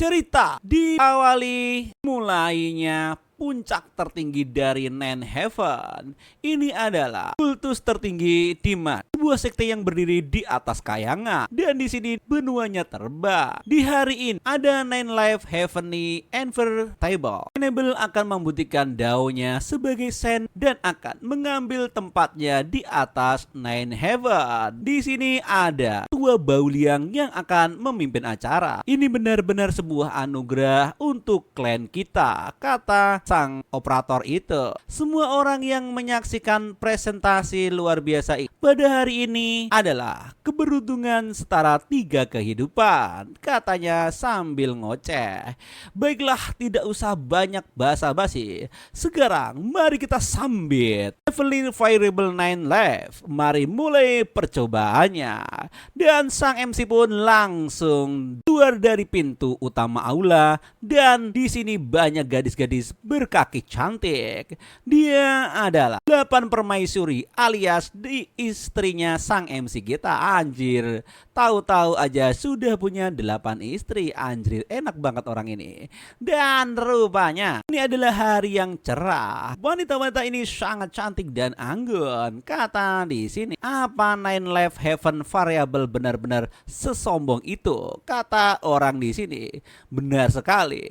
Cerita diawali mulainya puncak tertinggi dari Nine Heaven. Ini adalah kultus tertinggi di mana sebuah sekte yang berdiri di atas kayangan dan di sini benuanya terbang. Di hari ini ada Nine Life Heavenly Invertible. Enable akan membuktikan daunnya sebagai sen dan akan mengambil tempatnya di atas Nine Heaven. Di sini ada Tua Bauliang yang akan memimpin acara. Ini benar-benar sebuah anugerah untuk klan kita, kata sang operator itu. Semua orang yang menyaksikan presentasi luar biasa ini pada hari ini adalah keberuntungan setara 3 kehidupan, katanya sambil ngoceh. Baiklah, tidak usah banyak basa-basi. Sekarang mari kita sambit Evelyn Variable 9 Live. Mari mulai percobaannya. Dan sang MC pun langsung keluar dari pintu utama aula dan di sini banyak gadis-gadis berkaki cantik. Dia adalah 8 permaisuri alias di istrinya sang MC kita. Anjir, tahu-tahu aja sudah punya 8 istri. Anjir, enak banget orang ini. Dan rupanya ini adalah hari yang cerah. Wanita-wanita ini sangat cantik dan anggun. Kata di sini, apa Nine Life Heaven Variable benar-benar sesombong itu? Kata orang di sini. Benar sekali.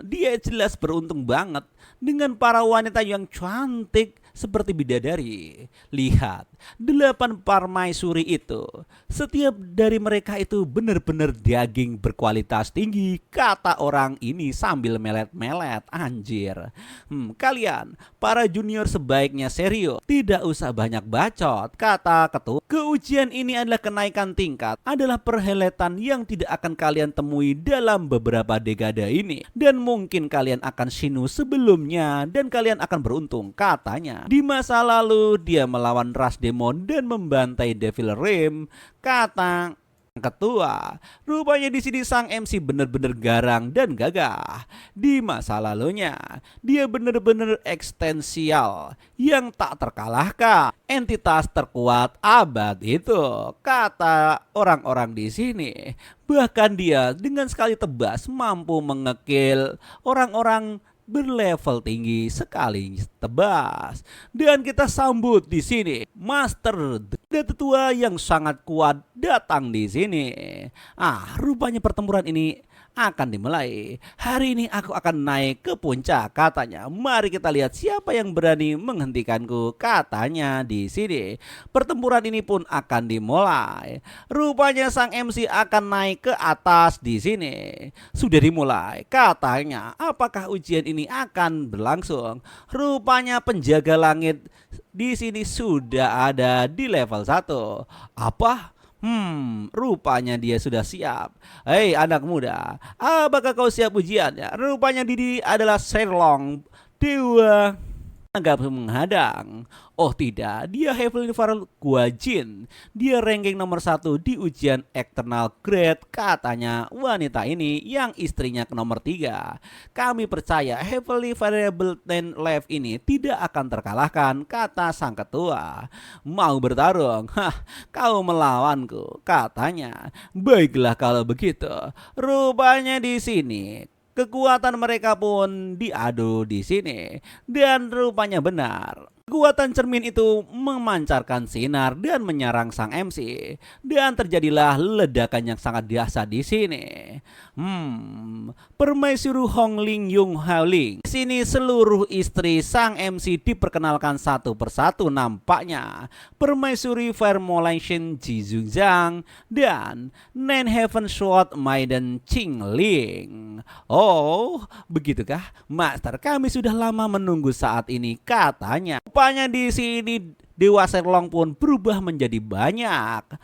Dia jelas beruntung banget dengan para wanita yang cantik seperti bidadari. Lihat, 8 permaisuri itu. Setiap dari mereka itu benar-benar daging berkualitas tinggi, kata orang ini sambil melet-melet. Anjir. Kalian, para junior sebaiknya serius. Tidak usah banyak bacot, kata ketua. Keujian ini adalah kenaikan tingkat, adalah perhelatan yang tidak akan kalian temui dalam beberapa dekade ini. Dan mungkin kalian akan sinu sebelumnya dan kalian akan beruntung, katanya. Di masa lalu dia melawan ras demon dan membantai Devil Rim, kata ketua. Rupanya di sini sang MC benar-benar garang dan gagah. Di masa lalunya dia benar-benar ekstensial yang tak terkalahkan, entitas terkuat abad itu, kata orang-orang di sini. Bahkan dia dengan sekali tebas mampu mengekil orang-orang berlevel tinggi sekali tebas. Dan kita sambut di sini Master tetua yang sangat kuat datang di sini. Rupanya pertempuran ini akan dimulai. Hari ini aku akan naik ke puncak, katanya. Mari kita lihat siapa yang berani menghentikanku, katanya di sini. Pertempuran ini pun akan dimulai. Rupanya sang MC akan naik ke atas di sini. Sudah dimulai, katanya. Apakah ujian ini akan berlangsung? Rupanya penjaga langit di sini sudah ada di level 1. Apa? Rupanya dia sudah siap. Hei anak muda, apakah kau siap ujiannya? Rupanya Didi adalah Sherlock, dewa agak menghadang. Oh tidak, dia Heavenly Variable Guajin. Dia ranking nomor 1 di ujian Eternal Grade, katanya wanita ini yang istrinya ke nomor 3. Kami percaya Heavenly Variable 10 Life ini tidak akan terkalahkan, kata sang ketua. Mau bertarung? Kau melawanku, katanya. Baiklah kalau begitu. Rupanya di sini kekuatan mereka pun diadu di sini dan rupanya benar. Kekuatan cermin itu memancarkan sinar dan menyerang sang MC dan terjadilah ledakan yang sangat dahsyat di sini. Permaisuri Hongling Yung Haoling. Di sini seluruh istri sang MC diperkenalkan satu persatu nampaknya. Permaisuri Formulation Ji Zhang dan Nine Heaven Sword Maiden Qing Ling. Oh, begitukah? Master, kami sudah lama menunggu saat ini, katanya. Rupanya di sini Dewa Sherlock pun berubah menjadi banyak.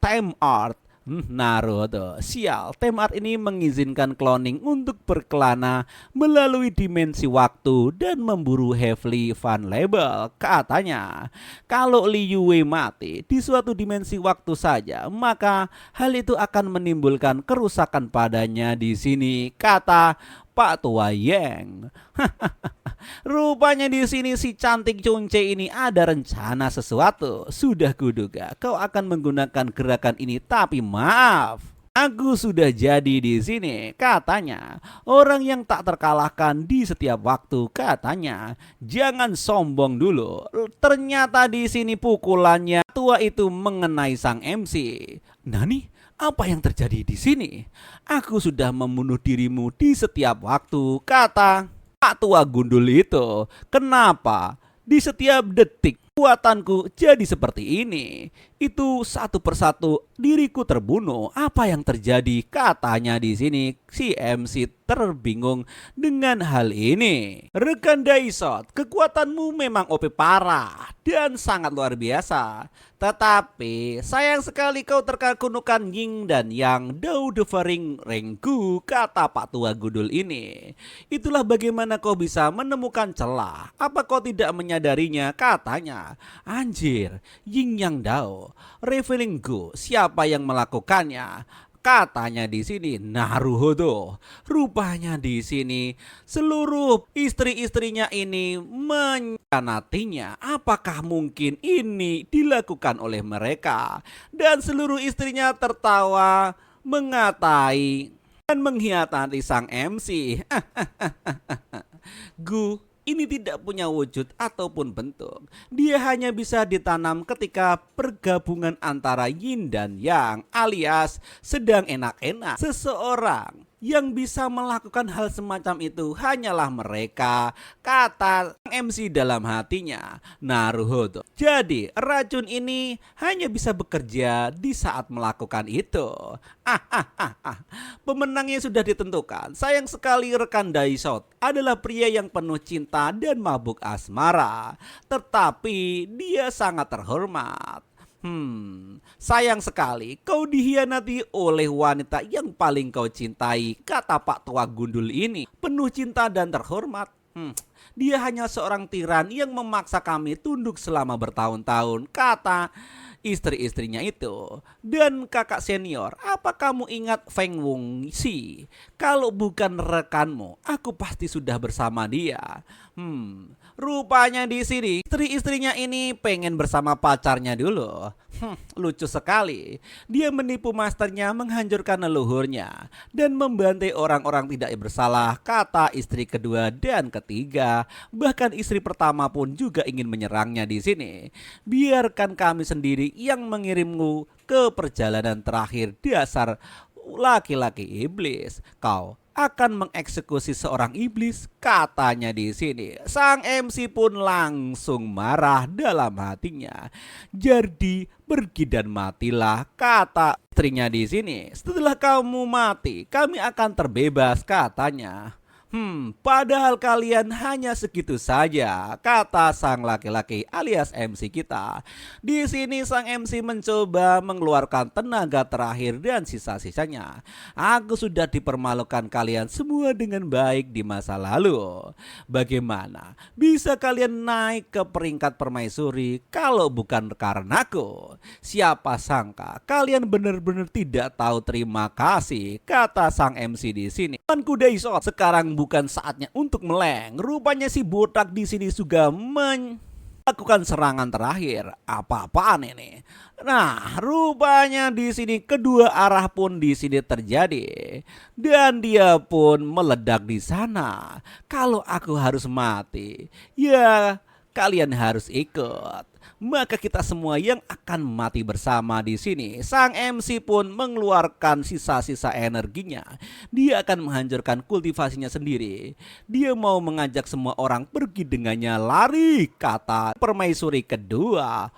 Time Art. Naruto, sial. Time Art ini mengizinkan cloning untuk berkelana melalui dimensi waktu dan memburu Heavenly Fan Label, katanya. Kalau Liu Wei mati di suatu dimensi waktu saja, maka hal itu akan menimbulkan kerusakan padanya di sini, kata Pak Tua Yang. Rupanya di sini si cantik Chungce ini ada rencana sesuatu. Sudah kuduga kau akan menggunakan gerakan ini, tapi maaf. Aku sudah jadi di sini, katanya. Orang yang tak terkalahkan di setiap waktu, katanya. Jangan sombong dulu. Ternyata di sini pukulannya tua itu mengenai sang MC. Nani, apa yang terjadi di sini? Aku sudah membunuh dirimu di setiap waktu, kata Pak Tua Gundul itu. Kenapa? Di setiap detik kekuatanku jadi seperti ini. Itu satu persatu diriku terbunuh. Apa yang terjadi? Katanya di sini si MC terbingung dengan hal ini. Rekan Daisot, kekuatanmu memang OP parah dan sangat luar biasa. Tetapi sayang sekali kau terkakunukan yin dan yang Dao Devering Renggu, kata Pak Tua Gundul ini. Itulah bagaimana kau bisa menemukan celah. Apa kau tidak menyadarinya? Katanya. Anjir, yin yang Dao Revealing Go, siapa yang melakukannya? Katanya di sini Naruhodo. Rupanya di sini seluruh istri-istrinya ini mengkhianatinya. Apakah mungkin ini dilakukan oleh mereka? Dan seluruh istrinya tertawa mengatai dan mengkhianati sang MC. Gu ini tidak punya wujud ataupun bentuk. Dia hanya bisa ditanam ketika pergabungan antara yin dan yang, alias sedang enak-enak. Seseorang yang bisa melakukan hal semacam itu hanyalah mereka, kata MC dalam hatinya, Naruhodo. Jadi racun ini hanya bisa bekerja di saat melakukan itu. Pemenangnya sudah ditentukan. Sayang sekali rekan Daisot adalah pria yang penuh cinta dan mabuk asmara. Tetapi dia sangat terhormat. Sayang sekali kau dihianati oleh wanita yang paling kau cintai, kata Pak Tua Gundul ini. Penuh cinta dan terhormat. Dia hanya seorang tiran yang memaksa kami tunduk selama bertahun-tahun, kata istri-istrinya itu. Dan kakak senior, apa kamu ingat Feng Wong Si? Kalau bukan rekanmu, aku pasti sudah bersama dia. Rupanya di sini istri-istrinya ini pengen bersama pacarnya dulu. Lucu sekali. Dia menipu masternya, menghancurkan leluhurnya dan membantai orang-orang tidak bersalah, kata istri kedua dan ketiga. Bahkan istri pertama pun juga ingin menyerangnya di sini. Biarkan kami sendiri yang mengirimmu ke perjalanan terakhir, dasar laki-laki iblis. Kau akan mengeksekusi seorang iblis, katanya di sini. Sang MC pun langsung marah dalam hatinya. Jadi pergi dan matilah, kata istrinya di sini. Setelah kamu mati, kami akan terbebas, katanya. Padahal kalian hanya segitu saja, kata sang laki-laki alias MC kita. Di sini sang MC mencoba mengeluarkan tenaga terakhir dan sisa-sisanya. Aku sudah dipermalukan kalian semua dengan baik di masa lalu. Bagaimana bisa kalian naik ke peringkat permaisuri kalau bukan karenaku? Siapa sangka kalian benar-benar tidak tahu terima kasih, kata sang MC di sini. Temanku Daisot, sekarang bukan saatnya untuk meleng. Rupanya si botak di sini juga melakukan serangan terakhir. Apa-apaan ini? Nah, rupanya di sini kedua arah pun di sini terjadi dan dia pun meledak di sana. Kalau aku harus mati, ya kalian harus ikut. Maka kita semua yang akan mati bersama di sini. Sang MC pun mengeluarkan sisa-sisa energinya. Dia akan menghancurkan kultivasinya sendiri. Dia mau mengajak semua orang pergi dengannya. Lari, kata permaisuri kedua.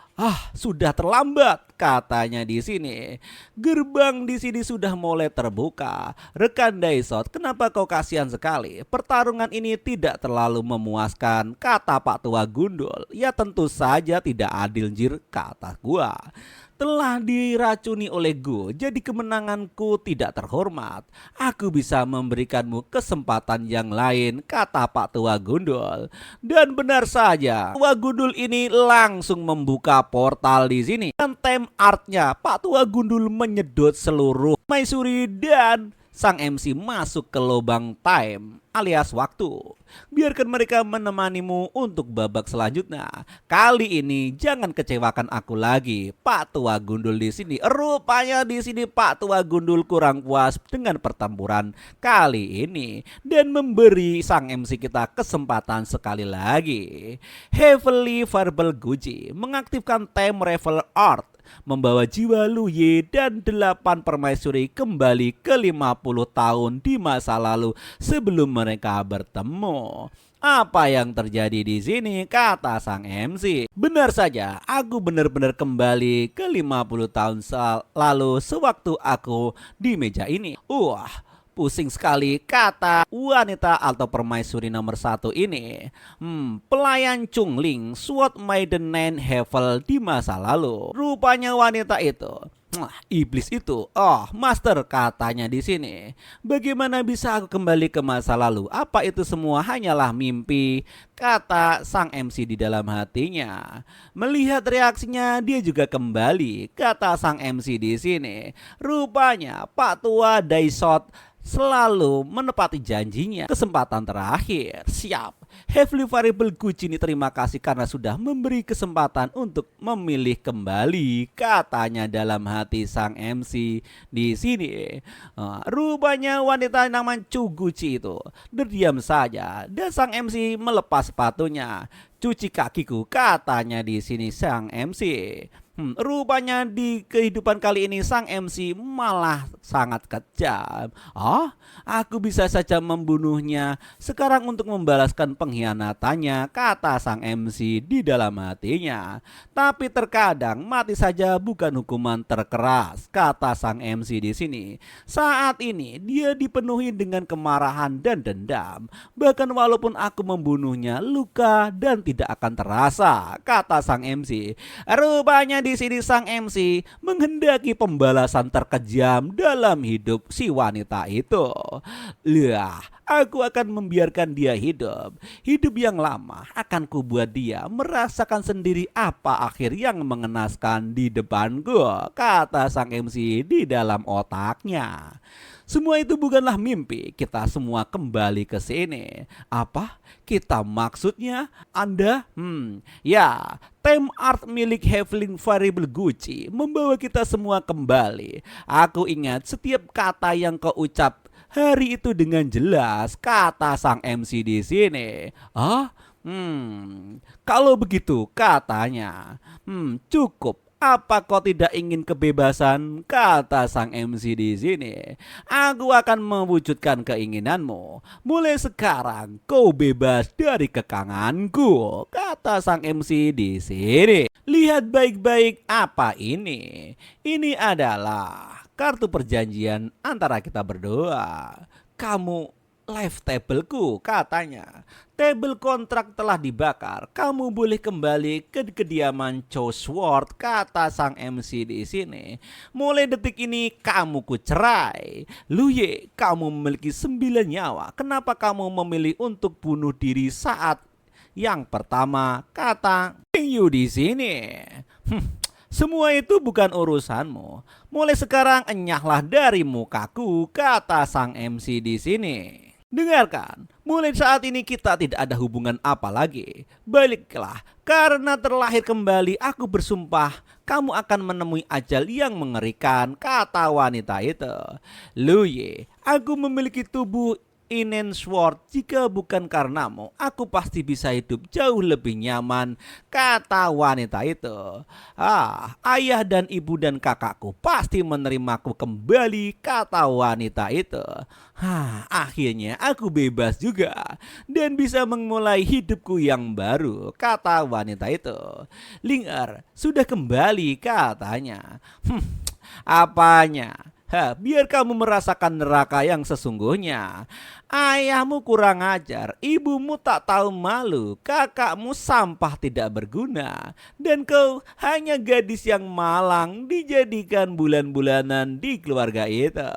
Sudah terlambat, katanya di sini. Gerbang di sini sudah mulai terbuka. Rekan Daisot, kenapa kau kasihan sekali? Pertarungan ini tidak terlalu memuaskan, kata Pak Tua Gundul. Ya tentu saja tidak adil, jir, kata gua. Telah diracuni oleh Gu, jadi kemenanganku tidak terhormat. Aku bisa memberikanmu kesempatan yang lain, kata Pak Tua Gundul. Dan benar saja, Tua Gundul ini langsung membuka portal di sini. Dan time artnya, Pak Tua Gundul menyedot seluruh maisuri dan sang MC masuk ke lubang time alias waktu. Biarkan mereka menemanimu untuk babak selanjutnya. Kali ini jangan kecewakan aku lagi, Pak Tua Gundul di sini. Rupanya di sini Pak Tua Gundul kurang puas dengan pertempuran kali ini dan memberi sang MC kita kesempatan sekali lagi. Heavily Verbal Guji mengaktifkan Time Revel Art, membawa jiwa Luye dan 8 permaisuri kembali ke 50 tahun di masa lalu sebelum mereka bertemu. Apa yang terjadi di sini, kata sang MC. Benar saja, aku benar-benar kembali ke 50 tahun lalu sewaktu aku di meja ini. Pusing sekali, kata wanita atau permaisuri nomor 1 ini. Pelayan Chungling, Sword Maiden Nine Hevel di masa lalu. Rupanya wanita itu, iblis itu, master, katanya di sini. Bagaimana bisa aku kembali ke masa lalu? Apa itu semua hanyalah mimpi? Kata sang MC di dalam hatinya. Melihat reaksinya, dia juga kembali, kata sang MC di sini. Rupanya Pak Tua Daisot selalu menepati janjinya. Kesempatan terakhir. Siap. Heavily Variable Gucci, terima kasih karena sudah memberi kesempatan untuk memilih kembali, katanya dalam hati sang MC di sini. Rupanya wanita namanya Chu Gucci itu terdiam saja dan sang MC melepas sepatunya. Cuci kakiku, katanya di sini sang MC. Rupanya di kehidupan kali ini sang MC malah sangat kejam. Aku bisa saja membunuhnya sekarang untuk membalaskan pengkhianatannya, kata sang MC di dalam hatinya. Tapi terkadang mati saja bukan hukuman terkeras, kata sang MC di sini. Saat ini dia dipenuhi dengan kemarahan dan dendam. Bahkan walaupun aku membunuhnya, luka dan tidak akan terasa, kata sang MC. Rupanya di sini sang MC menghendaki pembalasan terkejam dalam hidup si wanita itu. Aku akan membiarkan dia hidup. Hidup yang lama akan kubuat dia merasakan sendiri apa akhir yang mengenaskan di depanku, kata sang MC di dalam otaknya. Semua itu bukanlah mimpi, kita semua kembali ke sini. Apa? Kita maksudnya Anda? Ya, Time Art milik Heavily Variable Gucci membawa kita semua kembali. Aku ingat setiap kata yang kau ucap hari itu dengan jelas, kata sang MC di sini. Kalau begitu katanya, cukup. Apa kau tidak ingin kebebasan? Kata sang MC di sini. Aku akan mewujudkan keinginanmu. Mulai sekarang kau bebas dari kekanganku, kata sang MC di sini. Lihat baik-baik apa ini. Ini adalah kartu perjanjian antara kita berdua. Kamu live tableku, katanya. Tabel kontrak telah dibakar. Kamu boleh kembali ke kediaman Chow Sword, kata sang MC di sini. Mulai detik ini kamu ku cerai. Luye, kamu memiliki 9 nyawa. Kenapa kamu memilih untuk bunuh diri saat yang pertama, kata Yu di sini. Semua itu bukan urusanmu. Mulai sekarang enyahlah dari mukaku, kata sang MC di sini. Dengarkan, mulai saat ini kita tidak ada hubungan apa lagi. Baliklah, karena terlahir kembali aku bersumpah kamu akan menemui ajal yang mengerikan, kata wanita itu. Luye, aku memiliki tubuh Inen Sword, jika bukan karenamu, aku pasti bisa hidup jauh lebih nyaman, kata wanita itu. Ayah dan ibu dan kakakku pasti menerimaku kembali, kata wanita itu. Akhirnya aku bebas juga dan bisa memulai hidupku yang baru, kata wanita itu. Ling'er sudah kembali, katanya. Apanya? Biar kamu merasakan neraka yang sesungguhnya. Ayahmu kurang ajar, ibumu tak tahu malu, kakakmu sampah tidak berguna, dan kau hanya gadis yang malang dijadikan bulan-bulanan di keluarga itu.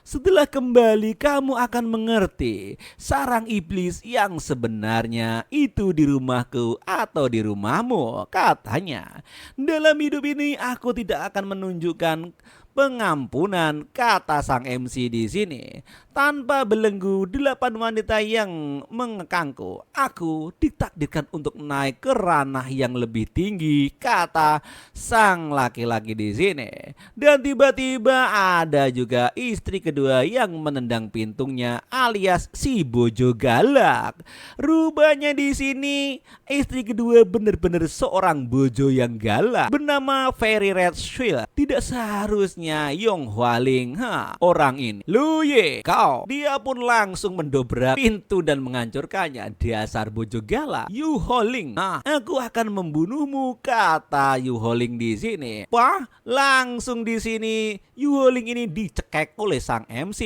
Setelah kembali kamu akan mengerti sarang iblis yang sebenarnya itu di rumahku atau di rumahmu, katanya. Dalam hidup ini aku tidak akan menunjukkan pengampunan, kata sang MC di sini. Tanpa belenggu 8 wanita yang mengekangku, aku ditakdirkan untuk naik ke ranah yang lebih tinggi, kata sang laki-laki di sini. Dan tiba-tiba ada juga istri kedua yang menendang pintunya alias si bojo galak. Rupanya di sini istri kedua benar-benar seorang bojo yang galak bernama Very Red Shield. Tidak seharusnya Yong Hwaling orang ini. Lu ye kau. Dia pun langsung mendobrak pintu dan menghancurkannya. Dasar bojo galak Yu Hwaling. Aku akan membunuhmu, kata Yu Hwaling di sini. Wah, langsung di sini Yu Hwaling ini dicekek oleh sang MC.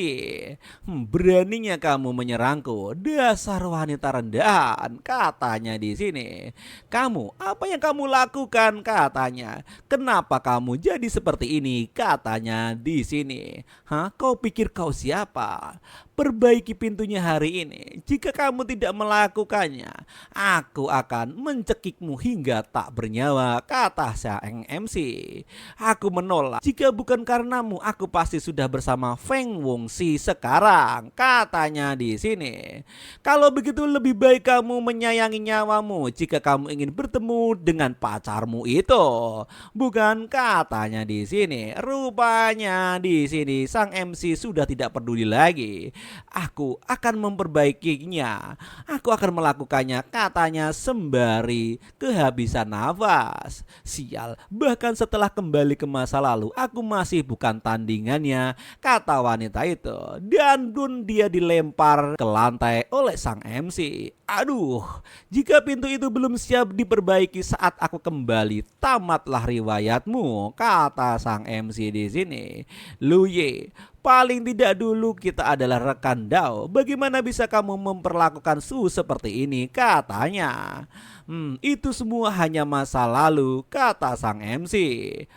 Beraninya kamu menyerangku, dasar wanita rendahan, katanya di sini. Kamu, apa yang kamu lakukan, katanya. Kenapa kamu jadi seperti ini, katanya di sini. Kau pikir kau siapa? Perbaiki pintunya hari ini. Jika kamu tidak melakukannya, aku akan mencekikmu hingga tak bernyawa, kata sang MC. Aku menolak. Jika bukan karenamu, aku pasti sudah bersama Feng Wongxi sekarang, katanya di sini. Kalau begitu lebih baik kamu menyayangi nyawamu jika kamu ingin bertemu dengan pacarmu itu, bukan, katanya di sini. Rupanya di sini sang MC sudah tidak peduli lagi. Aku akan memperbaikinya. Aku akan melakukannya, katanya sembari kehabisan nafas. Sial, bahkan setelah kembali ke masa lalu, aku masih bukan tandingannya, kata wanita itu. Dan dun dia dilempar ke lantai oleh sang MC. Aduh, jika pintu itu belum siap diperbaiki saat aku kembali, tamatlah riwayatmu, kata sang MC di sini. Lu ye, paling tidak dulu kita adalah rekan Dao. Bagaimana bisa kamu memperlakukan Su seperti ini, katanya. Itu semua hanya masa lalu, kata sang MC.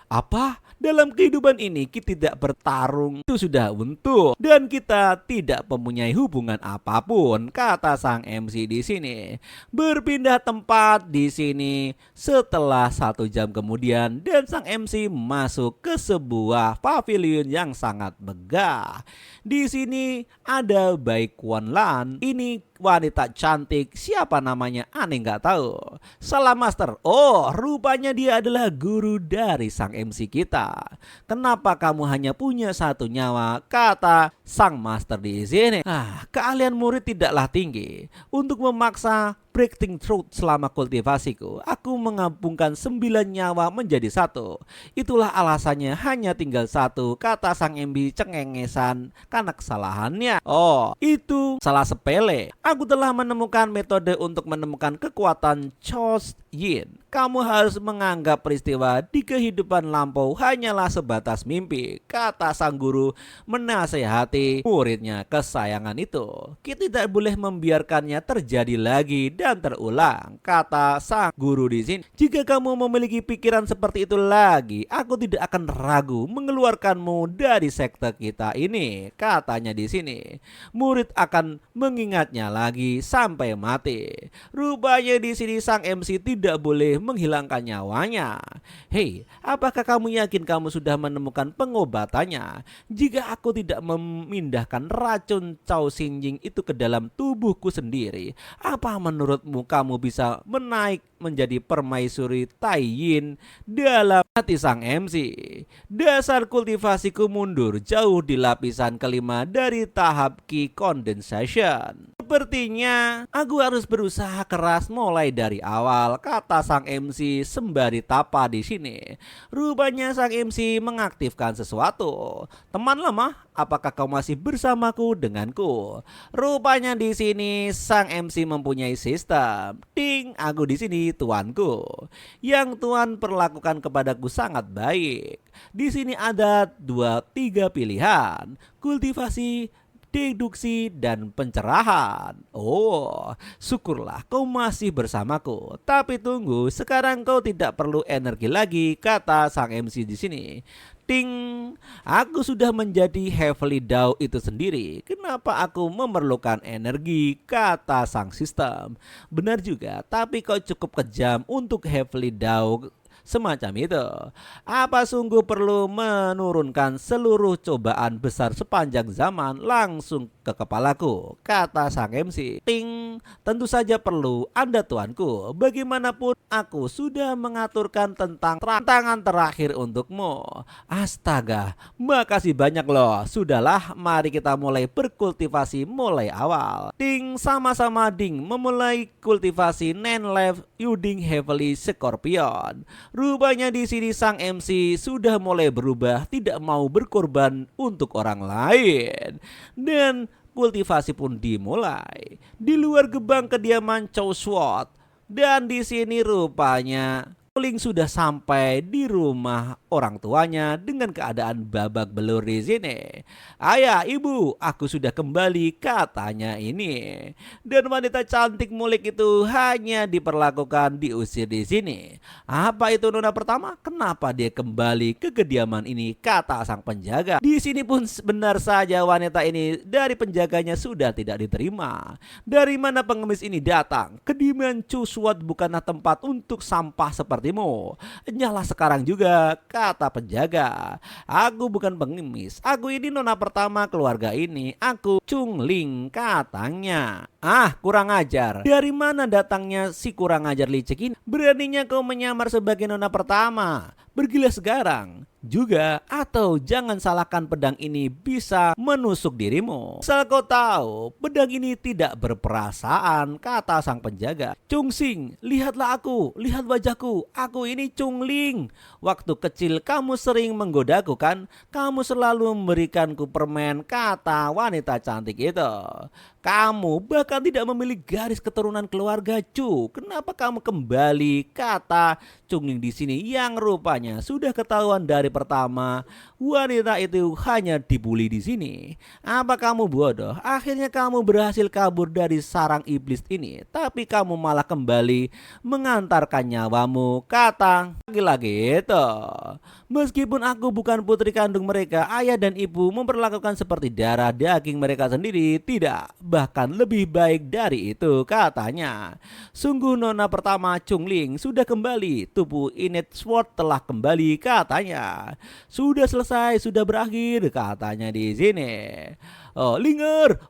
Apa? Dalam kehidupan ini kita tidak bertarung, itu sudah untuk, dan kita tidak mempunyai hubungan apapun, kata sang MC di sini. Berpindah tempat di sini setelah 1 jam kemudian, dan sang MC masuk ke sebuah pavilion yang sangat megah. Di sini ada Bai Quan Lan. Ini wanita cantik, siapa namanya aneh nggak tahu. Salah master. Oh, rupanya dia adalah guru dari sang MC kita. Kenapa kamu hanya punya 1 nyawa, kata sang master di sini. Keahlian murid tidaklah tinggi. Untuk memaksa breaking truth selama kultivasiku, aku menggabungkan 9 nyawa menjadi 1. Itulah alasannya hanya tinggal 1, kata sang MB cengengesan karena kesalahannya. Oh, itu salah sepele. Aku telah menemukan metode untuk menemukan kekuatan Chos Yin. Kamu harus menganggap peristiwa di kehidupan lampau hanyalah sebatas mimpi, kata sang guru menasehati muridnya kesayangan itu. Kita tidak boleh membiarkannya terjadi lagi dan terulang, kata sang guru di sini. Jika kamu memiliki pikiran seperti itu lagi, aku tidak akan ragu mengeluarkanmu dari sekte kita ini, katanya di sini. Murid akan mengingatnya lagi sampai mati. Rupanya di sini sang MC tidak boleh menghilangkan nyawanya. Hei, apakah kamu yakin kamu sudah menemukan pengobatannya? Jika aku tidak memindahkan racun Cao Xinjing itu ke dalam tubuhku sendiri, apa menurutmu kamu bisa menaik menjadi permaisuri Tai Yin dalam hati sang MC? Dasar kultivasiku mundur jauh di lapisan kelima dari tahap Qi Condensation. Sepertinya aku harus berusaha keras mulai dari awal, kata sang MC sembari tapa di sini. Rupanya sang MC mengaktifkan sesuatu. Teman lama, apakah kau masih bersamaku denganku? Rupanya di sini sang MC mempunyai sistem. Ding, aku di sini tuanku. Yang tuan perlakukan kepadaku sangat baik. Di sini ada 2-3 pilihan. Kultivasi, deduksi, dan pencerahan. Oh, syukurlah kau masih bersamaku. Tapi tunggu, sekarang kau tidak perlu energi lagi, kata sang MC di sini. Ting, aku sudah menjadi Heavenly Dao itu sendiri. Kenapa aku memerlukan energi, kata sang sistem. Benar juga, tapi kau cukup kejam untuk Heavenly Dao semacam itu. Apa sungguh perlu menurunkan seluruh cobaan besar sepanjang zaman langsung ke kepalaku, kata sang MC. Ting, tentu saja perlu, Anda tuanku. Bagaimanapun aku sudah mengaturkan tentang tantangan terakhir untukmu. Astaga, makasih banyak loh. Sudahlah, mari kita mulai berkultivasi mulai awal. Ting, sama-sama Ding memulai kultivasi Nanlev Uding Heavily Scorpion. Rupanya di sini sang MC sudah mulai berubah, tidak mau berkorban untuk orang lain. Dan kultivasi pun dimulai di luar gerbang kediaman Chow Swat. Dan di sini rupanya Ling sudah sampai di rumah orang tuanya dengan keadaan babak belur di sini. Ayah, ibu, aku sudah kembali, katanya ini. Dan wanita cantik mulik itu hanya diperlakukan diusir di sini. Apa itu nona pertama? Kenapa dia kembali ke kediaman ini? Kata sang penjaga. Di sini pun benar saja wanita ini dari penjaganya sudah tidak diterima. Dari mana pengemis ini datang? Kediaman Chow Swat bukanlah tempat untuk sampah seperti Nyala sekarang juga, kata penjaga. Aku bukan pengemis, aku ini nona pertama keluarga ini. Aku Chung Ling, katanya. Ah, kurang ajar. Dari mana datangnya si kurang ajar licik ini? Beraninya kau menyamar sebagai nona pertama? Pergilah sekarang juga, atau jangan salahkan pedang ini bisa menusuk dirimu. Asal kau tahu, pedang ini tidak berperasaan, kata sang penjaga. Chung Sing, lihatlah aku, lihat wajahku, aku ini Chung Ling. Waktu kecil kamu sering menggodaku kan? Kamu selalu memberikanku permen, kata wanita cantik itu. Kamu bahkan tidak memiliki garis keturunan keluarga Chu. Kenapa kamu kembali? Kata Chung Ling di sini yang rupanya sudah ketahuan dari pertama wanita itu hanya dibully di sini. Apa kamu bodoh? Akhirnya kamu berhasil kabur dari sarang iblis ini, tapi kamu malah kembali mengantarkan nyawamu, kata lagi-lagi itu. Meskipun aku bukan putri kandung mereka, ayah dan ibu memperlakukan seperti darah daging mereka sendiri. Tidak, bahkan lebih baik dari itu, katanya. Sungguh nona pertama Chung Ling sudah kembali. Tubuh Inet Sword telah kembali, katanya. Sudah selesai, sudah berakhir, katanya di sini. Oh Linger,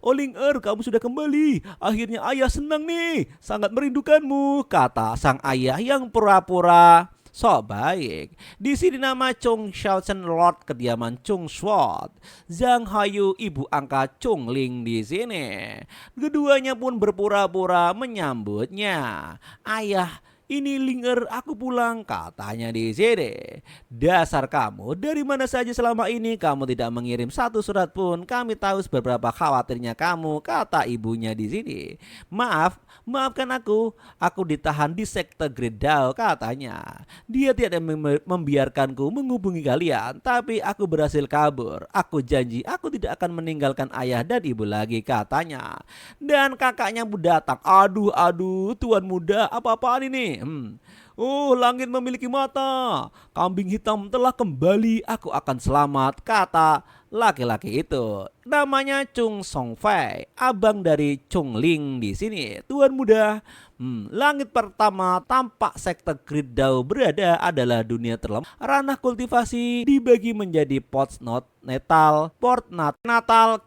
kamu sudah kembali. Akhirnya ayah senang nih, sangat merindukanmu, kata sang ayah yang pura-pura sok baik. Di sini nama Chung Shaochen Lord kediaman Chung Swat. Zhang Hayu ibu angkat Chung Ling di sini. Keduanya pun berpura-pura menyambutnya. Ayah, ini Linger, aku pulang, katanya di sini. Dasar kamu, dari mana saja selama ini kamu tidak mengirim satu surat pun. Kami tahu seberapa khawatirnya kamu, kata ibunya di sini. Maafkan aku ditahan di sekte Gridao, katanya. Dia tidak membiarkanku menghubungi kalian, tapi aku berhasil kabur. Aku janji aku tidak akan meninggalkan ayah dan ibu lagi, katanya. Dan kakaknya pun datang. Aduh, tuan muda, apa-apaan ini? Oh, langit memiliki mata. Kambing hitam telah kembali. Aku akan selamat, kata laki-laki itu. Namanya Chung Song Fei, abang dari Chung Ling di sini. Tuan muda, langit pertama tampak sekte Gridao berada adalah dunia terlemah. Ranah kultivasi dibagi menjadi Port Natal,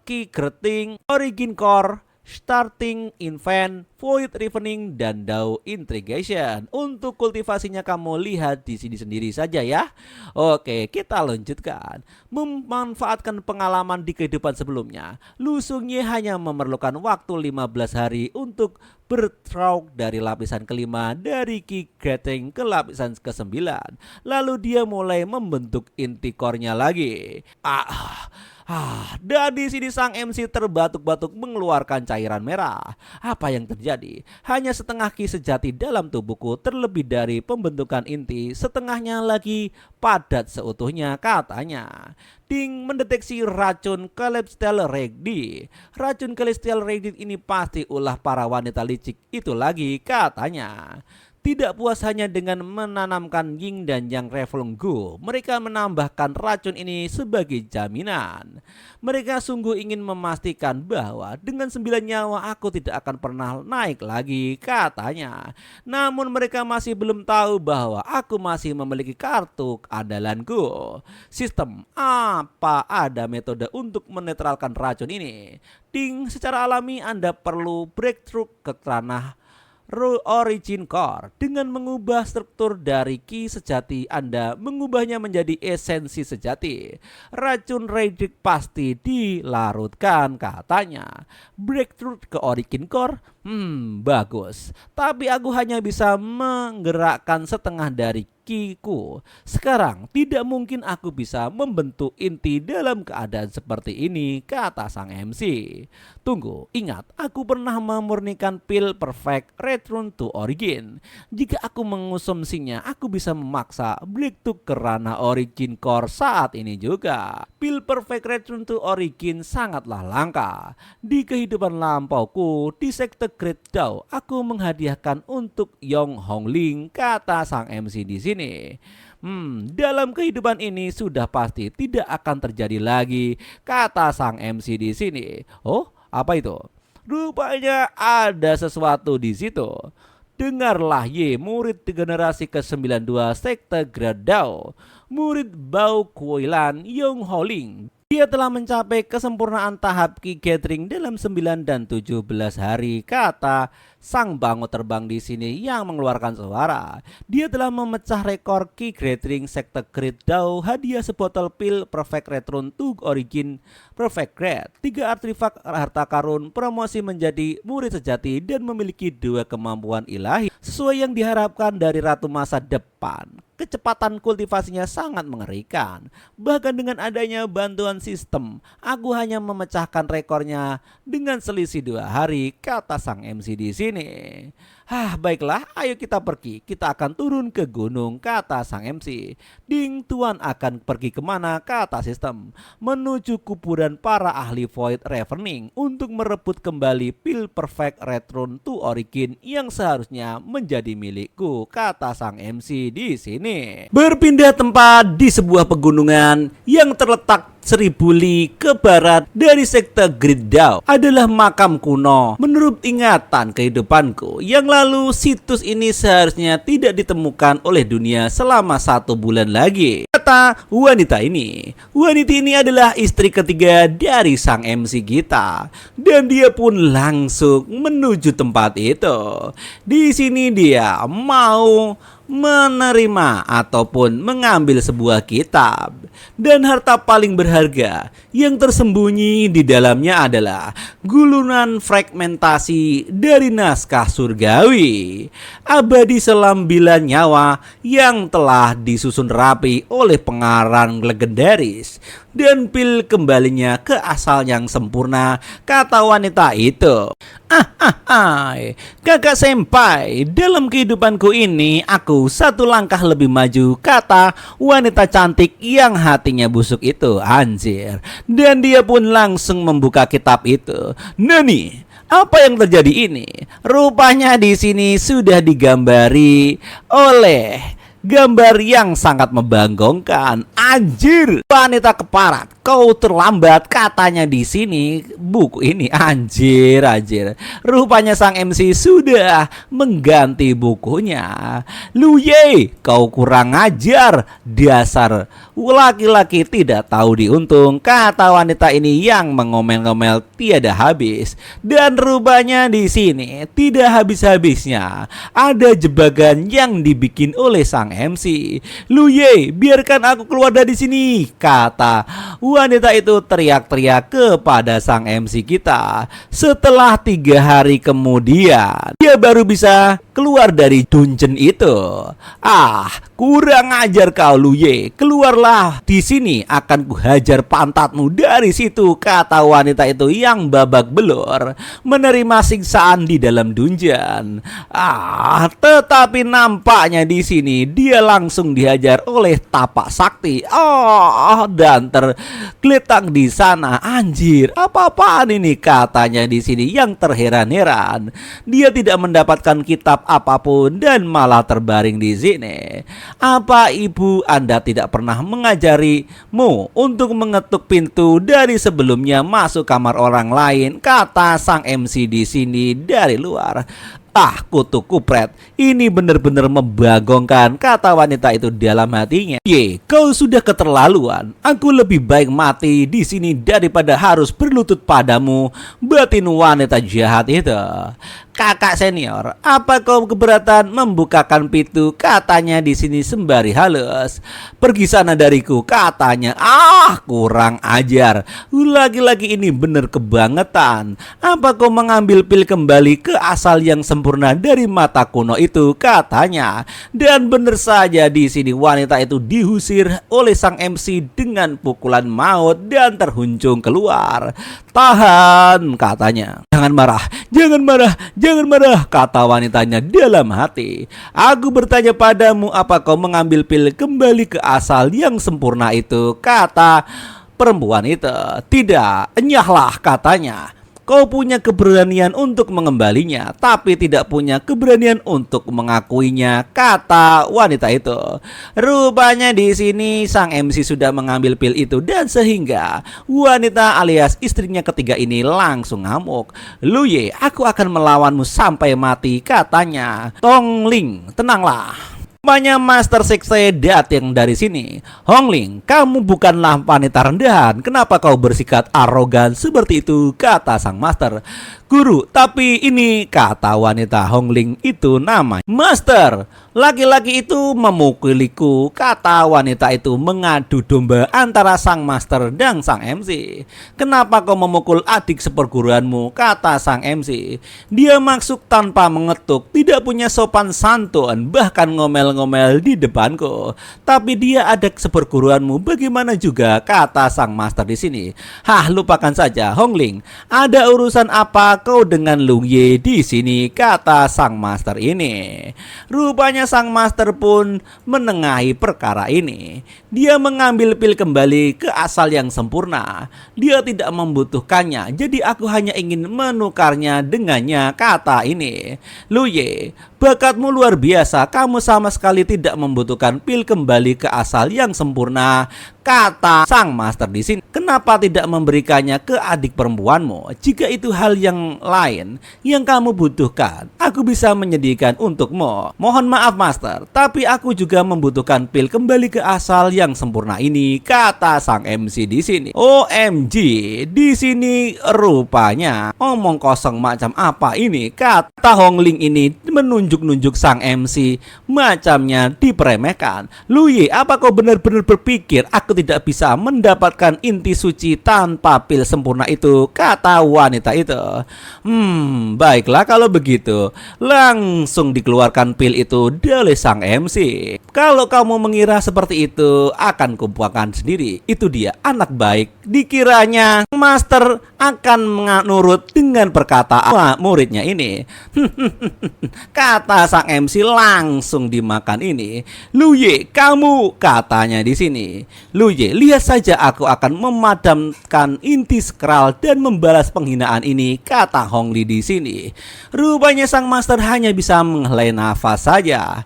Ki Greting, Origin Core, Starting Invent, Void Revening, dan Dao Integration. Untuk kultivasinya kamu lihat di sini sendiri saja ya. Oke, kita lanjutkan. Memanfaatkan pengalaman di kehidupan sebelumnya, Lu Xingye hanya memerlukan waktu 15 hari untuk bertrauk dari lapisan kelima dari Ki Greting ke lapisan ke-9. Lalu dia mulai membentuk inti core-nya lagi. Dan di sini sang MC terbatuk-batuk mengeluarkan cairan merah. Apa yang terjadi? Hanya setengah ki sejati dalam tubuhku, terlebih dari pembentukan inti, setengahnya lagi padat seutuhnya, katanya. Ding mendeteksi racun Celestial Regdi. Racun Celestial Regdi ini pasti ulah para wanita licik itu lagi, katanya. Tidak puas hanya dengan menanamkan yin dan yang Revolunggu, mereka menambahkan racun ini sebagai jaminan. Mereka sungguh ingin memastikan bahwa dengan 9 nyawa aku tidak akan pernah naik lagi, katanya. Namun mereka masih belum tahu bahwa aku masih memiliki kartu andalanku. Sistem, apa ada metode untuk menetralkan racun ini? Ding, secara alami Anda perlu breakthrough ke ranah origin core. Dengan mengubah struktur dari ki sejati, Anda mengubahnya menjadi esensi sejati. Racun Radic pasti dilarutkan, katanya. Breakthrough ke origin core? Bagus. Tapi aku hanya bisa menggerakkan setengah dari ki-ku. Sekarang tidak mungkin aku bisa membentuk inti dalam keadaan seperti ini, kata sang MC. Tunggu, ingat, aku pernah memurnikan pil perfect return to origin. Jika aku mengonsumsinya, aku bisa memaksa breakthrough ke ranah origin core saat ini juga. Pil perfect return to origin sangatlah langka. Di kehidupan lampauku di sekte Great Dao, aku menghadiahkan untuk Yong Hongling, kata sang MC di sini. Dalam kehidupan ini sudah pasti tidak akan terjadi lagi, kata sang MC di sini. Oh, apa itu? Rupanya ada sesuatu di situ. Dengarlah Ye, murid di generasi ke-92 sekte Great Dao, murid Bao Kuilan Yong Hongling. Dia telah mencapai kesempurnaan tahap Ki Gathering dalam 9 dan 17 hari, kata sang bangun terbang di sini yang mengeluarkan suara. Dia telah memecah rekor Ki Gathering sekte Great Dao, hadiah sebotol pil Perfect Return to Origin Perfect Grade, 3 artefak harta karun, promosi menjadi murid sejati, dan memiliki 2 kemampuan ilahi sesuai yang diharapkan dari ratu masa depan. Kecepatan kultivasinya sangat mengerikan. Bahkan dengan adanya bantuan sistem, aku hanya memecahkan rekornya dengan selisih 2 hari, kata sang MC di sini. Baiklah, ayo kita pergi. Kita akan turun ke gunung, kata sang MC. Ding, tuan akan pergi kemana, kata sistem. Menuju kuburan para ahli Void Ravening untuk merebut kembali pil Perfect Return to Origin yang seharusnya menjadi milikku, kata sang MC di sini. Berpindah tempat di sebuah pegunungan yang terletak 1000 li ke barat dari sekte Great Dao adalah makam kuno. Menurut ingatan kehidupanku yang lalu, situs ini seharusnya tidak ditemukan oleh dunia selama 1 bulan lagi, kata wanita ini. Wanita ini adalah istri ketiga dari sang MC kita, dan dia pun langsung menuju tempat itu. Di sini dia mau menerima ataupun mengambil sebuah kitab, dan harta paling berharga yang tersembunyi di dalamnya adalah gulungan fragmentasi dari naskah surgawi abadi selambilan nyawa yang telah disusun rapi oleh pengarang legendaris, dan pil kembalinya ke asal yang sempurna, kata wanita itu. Kakak senpai, dalam kehidupanku ini aku 1 langkah lebih maju, kata wanita cantik yang hatinya busuk itu. Anjir. Dan dia pun langsung membuka kitab itu. Nani, apa yang terjadi ini? Rupanya di sini sudah digambari oleh gambar yang sangat membanggakan. Anjir, wanita keparat, kau terlambat, katanya di sini buku ini. Anjir. Rupanya sang MC sudah mengganti bukunya. Lu Ye, kau kurang ajar, dasar laki-laki tidak tahu diuntung, kata wanita ini yang mengomel-ngomel tiada habis. Dan rupanya di sini tidak habis-habisnya ada jebakan yang dibikin oleh sang MC. Lu Ye, biarkan aku keluar dari sini, kata wanita itu teriak-teriak kepada sang MC kita. Setelah 3 hari kemudian, dia baru bisa keluar dari dungeon itu. Kurang ajar kau Lu Ye, keluarlah baiklah, di sini akan kuhajar pantatmu dari situ, kata wanita itu yang babak belur menerima siksaan di dalam dungeon. Tetapi nampaknya di sini dia langsung dihajar oleh tapak sakti. Dan tergeletak di sana. Anjir, apa-apaan ini, katanya di sini yang terheran-heran. Dia tidak mendapatkan kitab apapun dan malah terbaring di sini. Apa ibu Anda tidak pernah mengajarimu untuk mengetuk pintu dari sebelumnya masuk kamar orang lain, kata sang MC di sini dari luar. Kutuk kupret, ini benar-benar membagongkan, kata wanita itu dalam hatinya. Kau sudah keterlaluan. Aku lebih baik mati di sini daripada harus berlutut padamu, batin wanita jahat itu. Kakak senior, apa kau keberatan membukakan pintu, katanya di sini sembari halus. Pergi sana dariku, katanya. Kurang ajar. Lagi-lagi ini bener kebangetan. Apa kau mengambil pil kembali ke asal yang sempurna dari mata kuno itu, katanya. Dan bener saja di sini wanita itu diusir oleh sang MC dengan pukulan maut dan terhunjung keluar. Tahan, katanya. Jangan marah, jangan marah, jangan marah, kata wanitanya dalam hati. Aku bertanya padamu, apa kau mengambil pil kembali ke asal yang sempurna itu, kata perempuan itu. Tidak, enyahlah, katanya. Kau punya keberanian untuk mengembalinya, tapi tidak punya keberanian untuk mengakuinya, kata wanita itu. Rupanya di sini sang MC sudah mengambil pil itu dan sehingga wanita alias istrinya ketiga ini langsung ngamuk. Luye, aku akan melawanmu sampai mati, katanya. Tongling, tenanglah. Rupanya Master Sekse datang dari sini. Hongling, kamu bukanlah wanita rendahan. Kenapa kau bersikap arogan seperti itu, kata sang master. Guru, tapi ini, kata wanita Hongling itu namanya. Master, laki-laki itu memukuliku, kata wanita itu mengadu domba antara sang master dan sang MC. Kenapa kau memukul adik seperguruanmu, kata sang MC. Dia masuk tanpa mengetuk, tidak punya sopan santun, bahkan ngomel-ngomel di depanku. Tapi dia adik seperguruanmu, bagaimana juga, kata sang master di sini. Lupakan saja, Hongling. Ada urusan apa kau dengan Lung Ye di sini, kata sang master ini. Rupanya sang master pun menengahi perkara ini. Dia mengambil pil kembali ke asal yang sempurna. Dia tidak membutuhkannya, jadi aku hanya ingin menukarnya dengannya, kata ini. Lu Ye, bakatmu luar biasa. Kamu sama sekali tidak membutuhkan pil kembali ke asal yang sempurna, kata sang master di sini. Kenapa tidak memberikannya ke adik perempuanmu? Jika itu hal yang lain yang kamu butuhkan, aku bisa menyediakan untukmu. Mohon maaf master, tapi aku juga membutuhkan pil kembali ke asal yang sempurna ini, kata sang MC di sini. OMG, di sini rupanya omong kosong macam apa ini, kata Hongling ini menunjuk-nunjuk sang MC macamnya diperemehkan. Lu Ye, apa kau benar-benar berpikir aku tidak bisa mendapatkan inti suci tanpa pil sempurna itu, kata wanita itu. Baiklah kalau begitu, langsung dikeluarkan pil itu oleh sang MC. Kalau kamu mengira seperti itu, akan kubuangkan sendiri. Itu dia anak baik. Dikiranya master akan menurut dengan perkataan muridnya ini. Kata sang MC langsung dimakan ini. Lu Ye, kamu, katanya di sini. Lu Ye, lihat saja aku akan memadamkan inti skral dan membalas penghinaan ini, kata Hongli di sini. Rupanya sang master hanya bisa menghela nafas saja.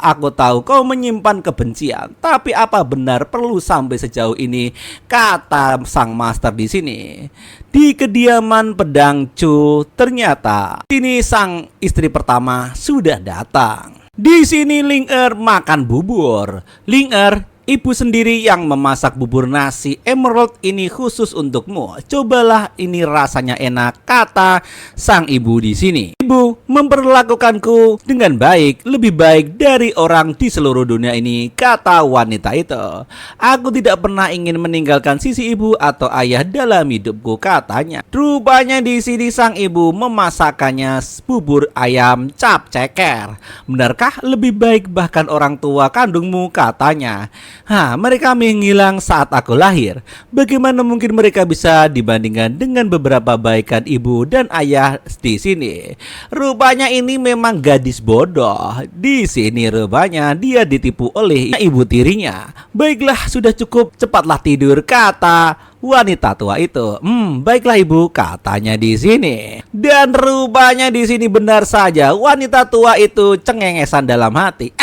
Aku tahu kau menyimpan kebencian, tapi apa benar perlu sampai sejauh ini, kata sang master di sini. Di kediaman pedang Chu, ternyata ini sang istri pertama sudah datang. Di sini Ling Er makan bubur. Ling Er, ibu sendiri yang memasak bubur nasi emerald ini khusus untukmu. Cobalah, ini rasanya enak, kata sang ibu di sini. Ibu memperlakukanku dengan baik, lebih baik dari orang di seluruh dunia ini, kata wanita itu. Aku tidak pernah ingin meninggalkan sisi ibu atau ayah dalam hidupku, katanya. Rupanya di sini sang ibu memasakkannya bubur ayam cap ceker. Benarkah lebih baik bahkan orang tua kandungmu, katanya. Mereka menghilang saat aku lahir. Bagaimana mungkin mereka bisa dibandingkan dengan beberapa baikan ibu dan ayah di sini? Rupanya ini memang gadis bodoh. Di sini rupanya dia ditipu oleh ibu tirinya. Baiklah, sudah cukup, cepatlah tidur, kata wanita tua itu. Baiklah ibu, katanya di sini. Dan rupanya di sini benar saja wanita tua itu cengengesan dalam hati.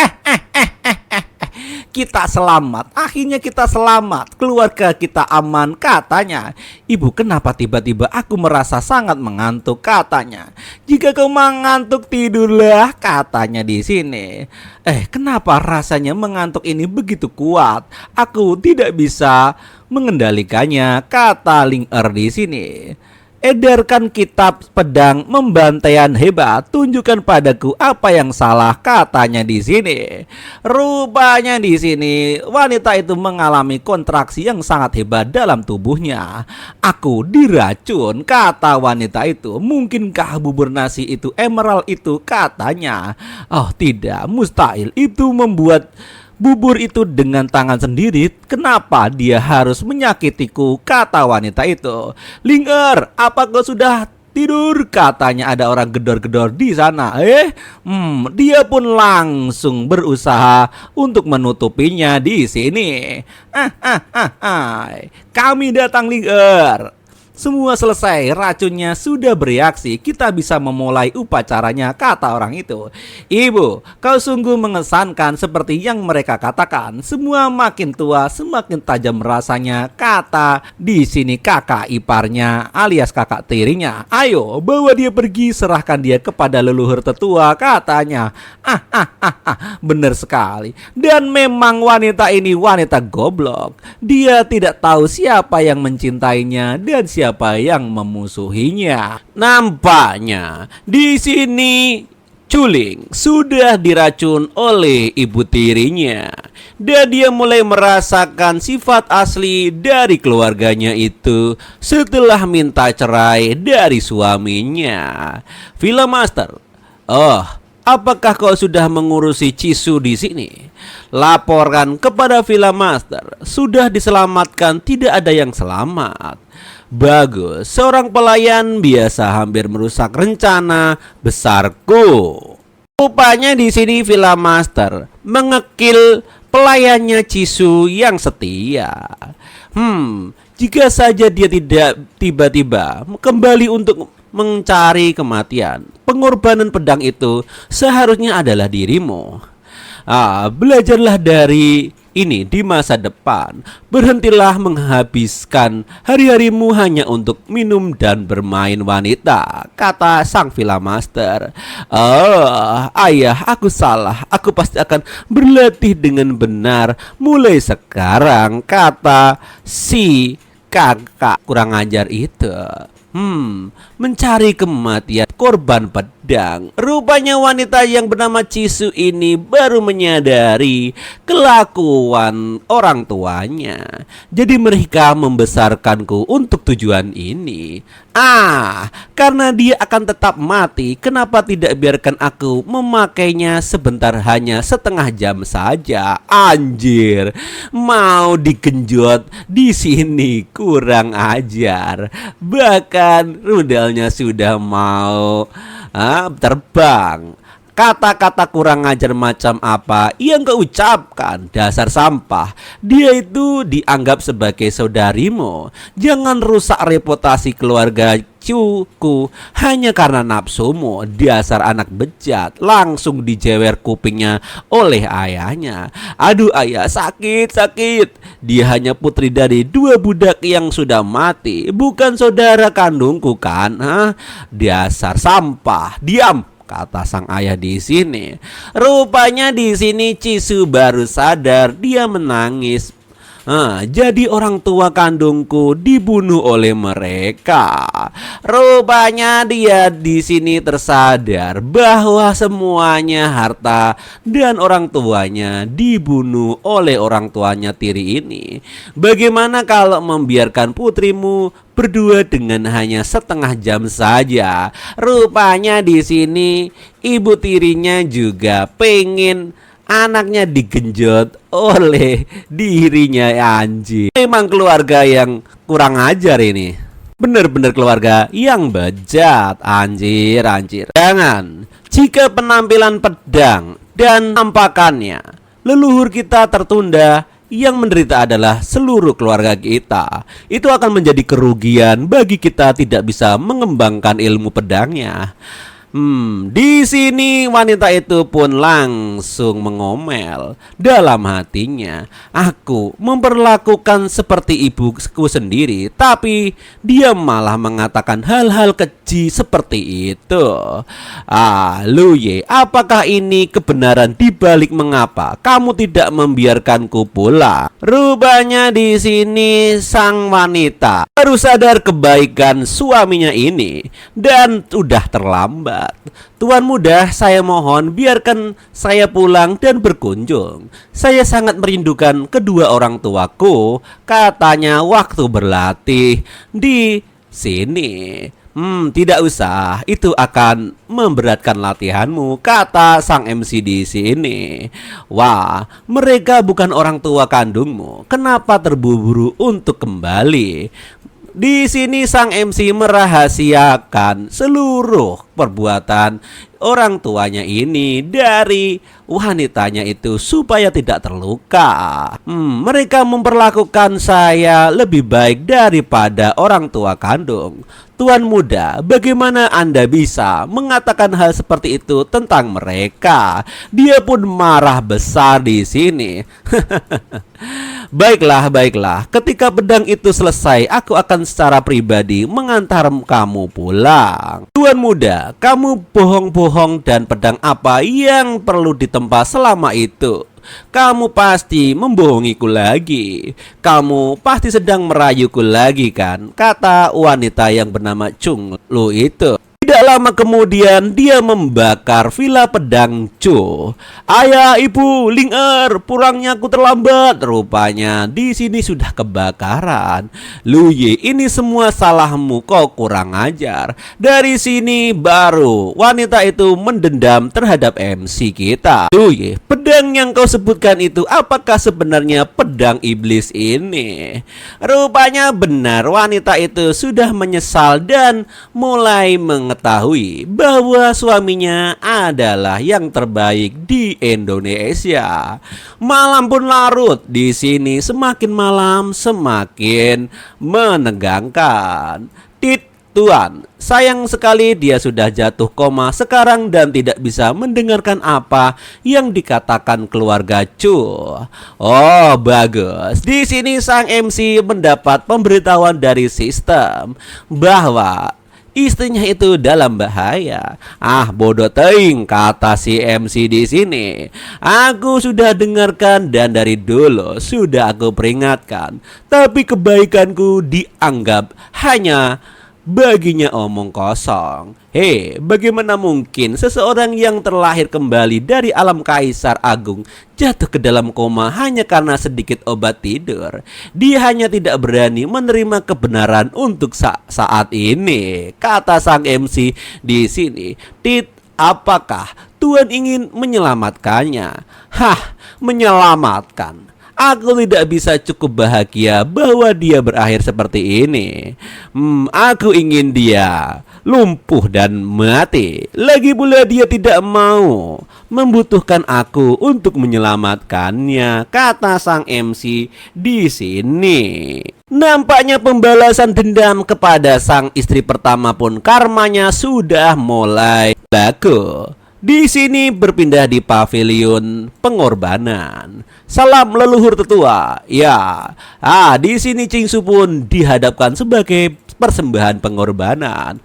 Kita selamat, akhirnya kita selamat, keluarga kita aman, katanya. Ibu, kenapa tiba-tiba aku merasa sangat mengantuk, katanya. Jika kau mengantuk, tidurlah, katanya di sini. Kenapa rasanya mengantuk ini begitu kuat? Aku tidak bisa mengendalikannya, kata Ling-Er di sini. Edarkan kitab pedang membantaian hebat, tunjukkan padaku apa yang salah, katanya di sini. Rupanya di sini wanita itu mengalami kontraksi yang sangat hebat dalam tubuhnya. Aku diracun, kata wanita itu. Mungkinkah bubur nasi itu emerald itu, katanya. Oh tidak, mustahil, itu membuat bubur itu dengan tangan sendiri. Kenapa dia harus menyakitiku, kata wanita itu. Ling-Er, apa kau sudah tidur, katanya. Ada orang gedor-gedor di sana. Dia pun langsung berusaha untuk menutupinya di sini. Kami datang, Ling-Er. Semua selesai, racunnya sudah bereaksi, kita bisa memulai upacaranya, kata orang itu. Ibu, kau sungguh mengesankan seperti yang mereka katakan. Semua makin tua, semakin tajam rasanya, kata di sini kakak iparnya alias kakak tirinya. Ayo, bawa dia pergi, serahkan dia kepada leluhur tetua, katanya. Benar sekali. Dan memang wanita ini wanita goblok. Dia tidak tahu siapa yang mencintainya dan siapa yang memusuhinya. Nampaknya di sini Culing sudah diracun oleh ibu tirinya dan dia mulai merasakan sifat asli dari keluarganya itu setelah minta cerai dari suaminya. Villa Master, apakah kau sudah mengurusi Chisu di sini? Laporkan kepada Villa Master, sudah diselamatkan, tidak ada yang selamat. Bagus, seorang pelayan biasa hampir merusak rencana besarku. Rupanya di sini Villa Master mengekil pelayannya Chisu yang setia. Jika saja dia tidak tiba-tiba kembali untuk mencari kematian, pengorbanan pedang itu seharusnya adalah dirimu. Belajarlah dari ini di masa depan. Berhentilah menghabiskan hari-harimu hanya untuk minum dan bermain wanita, kata sang Villa Master. Ayah, aku salah. Aku pasti akan berlatih dengan benar mulai sekarang, kata si kakak kurang ajar itu. Mencari kematian korban pedang. Rupanya wanita yang bernama Chisu ini baru menyadari kelakuan orang tuanya. Jadi mereka membesarkanku untuk tujuan ini. Karena dia akan tetap mati, kenapa tidak biarkan aku memakainya sebentar, hanya setengah jam saja? Anjir, mau digenjot di sini, kurang ajar. Bahkan rudalnya sudah mau terbang. Kata-kata kurang ajar macam apa yang kau ucapkan, dasar sampah. Dia itu dianggap sebagai saudarimu. Jangan rusak reputasi keluarga cucu hanya karena nafsumu, dasar anak bejat. Langsung dijewer kupingnya oleh ayahnya. Aduh ayah, sakit. Dia hanya putri dari 2 budak yang sudah mati, bukan saudara kandungku kan? Dasar sampah, diam, kata sang ayah di sini. Rupanya di sini Chisu baru sadar, dia menangis. Jadi orang tua kandungku dibunuh oleh mereka. Rupanya dia di sini tersadar bahwa semuanya harta dan orang tuanya dibunuh oleh orang tuanya tiri ini. Bagaimana kalau membiarkan putrimu berdua dengan hanya setengah jam saja? Rupanya di sini ibu tirinya juga pengen anaknya digenjot oleh dirinya, anjir. Memang keluarga yang kurang ajar ini. Bener-bener keluarga yang bejat, anjir. Jangan, jika penampilan pedang dan tampakannya leluhur kita tertunda, yang menderita adalah seluruh keluarga kita. Itu akan menjadi kerugian bagi kita tidak bisa mengembangkan ilmu pedangnya. Di sini wanita itu pun langsung mengomel dalam hatinya. Aku memperlakukan seperti ibuku sendiri, tapi dia malah mengatakan hal-hal keji seperti itu. Luye, apakah ini kebenaran dibalik mengapa kamu tidak membiarkanku pulang? Rupanya di sini sang wanita baru sadar kebaikan suaminya ini dan udah terlambat. Tuan muda, saya mohon biarkan saya pulang dan berkunjung. Saya sangat merindukan kedua orang tuaku. Katanya waktu berlatih di sini. Tidak usah, itu akan memberatkan latihanmu, kata sang MC di sini. Wah, mereka bukan orang tua kandungmu. Kenapa terburu-buru untuk kembali? Di sini sang MC merahasiakan seluruh perbuatan orang tuanya ini dari wanitanya itu supaya tidak terluka. Mereka memperlakukan saya lebih baik daripada orang tua kandung. Tuan muda, bagaimana Anda bisa mengatakan hal seperti itu tentang mereka? Dia pun marah besar di sini. Baiklah. Ketika pedang itu selesai, aku akan secara pribadi mengantar kamu pulang. Tuan muda, kamu bohong-bohong dan pedang apa yang perlu ditempa selama itu? Kamu pasti membohongiku lagi. Kamu pasti sedang merayuku lagi kan? Kata wanita yang bernama Chung Lu itu. Tidak lama kemudian dia membakar villa pedang Chu. Ayah, ibu, Ling pulangnya aku terlambat. Rupanya di sini sudah kebakaran. Luye, ini semua salahmu, kau kurang ajar. Dari sini baru wanita itu mendendam terhadap MC kita. Luye, pedang yang kau sebutkan itu apakah sebenarnya pedang iblis ini? Rupanya benar, wanita itu sudah menyesal dan mulai mengetahui bahwa suaminya adalah yang terbaik di Indonesia. Malam pun larut. Di sini semakin malam semakin menegangkan. Tuan, sayang sekali dia sudah jatuh koma sekarang dan tidak bisa mendengarkan apa yang dikatakan keluarga Chu. Oh, bagus. Di sini sang MC mendapat pemberitahuan dari sistem bahwa istrinya itu dalam bahaya. Bodoh teing, kata si MC di sini. Aku sudah dengarkan dan dari dulu sudah aku peringatkan, tapi kebaikanku dianggap hanya baginya omong kosong. Bagaimana mungkin seseorang yang terlahir kembali dari alam kaisar agung jatuh ke dalam koma hanya karena sedikit obat tidur? Dia hanya tidak berani menerima kebenaran untuk saat ini, kata sang MC di sini. Apakah Tuan ingin menyelamatkannya? Menyelamatkan? Aku tidak bisa cukup bahagia bahwa dia berakhir seperti ini. Aku ingin dia lumpuh dan mati. Lagi pula dia tidak mau membutuhkan aku untuk menyelamatkannya, kata sang MC di sini. Nampaknya pembalasan dendam kepada sang istri pertama pun karmanya sudah mulai laku. Di sini berpindah di pavilion pengorbanan. Salam leluhur tetua. Ya, di sini Cingsu pun dihadapkan sebagai persembahan pengorbanan.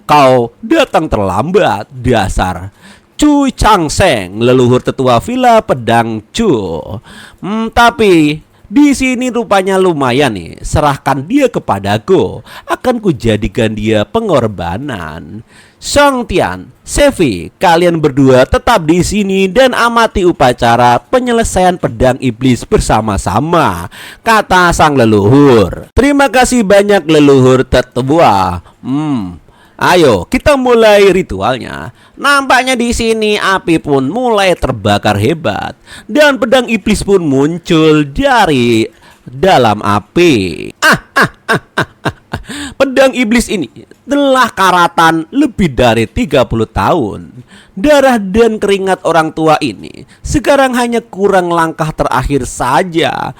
Kau datang terlambat, dasar Cui Changseng, leluhur tetua villa pedang Chu. Tapi di sini rupanya lumayan nih. Serahkan dia kepadaku. Akan kujadikan dia pengorbanan. Song Tian, Sevi, kalian berdua tetap di sini dan amati upacara penyelesaian pedang iblis bersama-sama, kata sang leluhur. Terima kasih banyak leluhur tetua. Ayo, kita mulai ritualnya. Nampaknya di sini api pun mulai terbakar hebat dan pedang iblis pun muncul dari dalam api. Pedang iblis ini telah karatan lebih dari 30 tahun. Darah dan keringat orang tua ini sekarang hanya kurang langkah terakhir saja.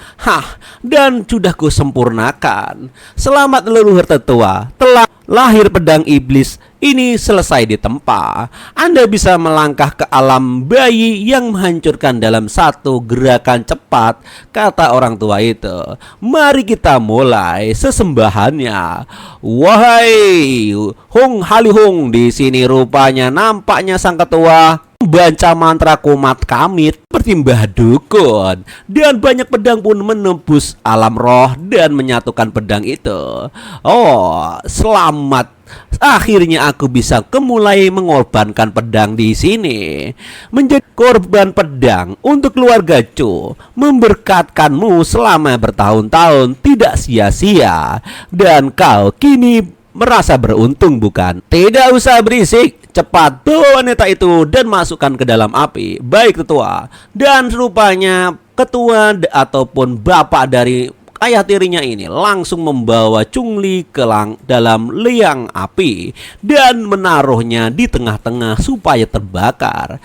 Dan sudah kusempurnakan. Selamat leluhur tetua, telah lahir pedang iblis ini selesai ditempa. Anda bisa melangkah ke alam bayi yang menghancurkan dalam satu gerakan cepat, kata orang tua itu. Mari kita mulai sesembahannya. Wahai Hong Halihong, di sini rupanya nampaknya sang ketua membaca mantra kumat kamit seperti Mbah Dukun, dan banyak pedang pun menembus alam roh dan menyatukan pedang itu. Oh, selamat. Akhirnya aku bisa mulai mengorbankan pedang di sini. Menjadi korban pedang untuk keluarga Chu memberkatkanmu selama bertahun-tahun tidak sia-sia. Dan kau kini merasa beruntung, bukan? Tidak usah berisik. Cepat bawa wanita itu dan masukkan ke dalam api. Baik, tetua. Dan rupanya ketua ataupun bapak dari ayah tirinya ini langsung membawa Chungli ke dalam liang api dan menaruhnya di tengah-tengah supaya terbakar.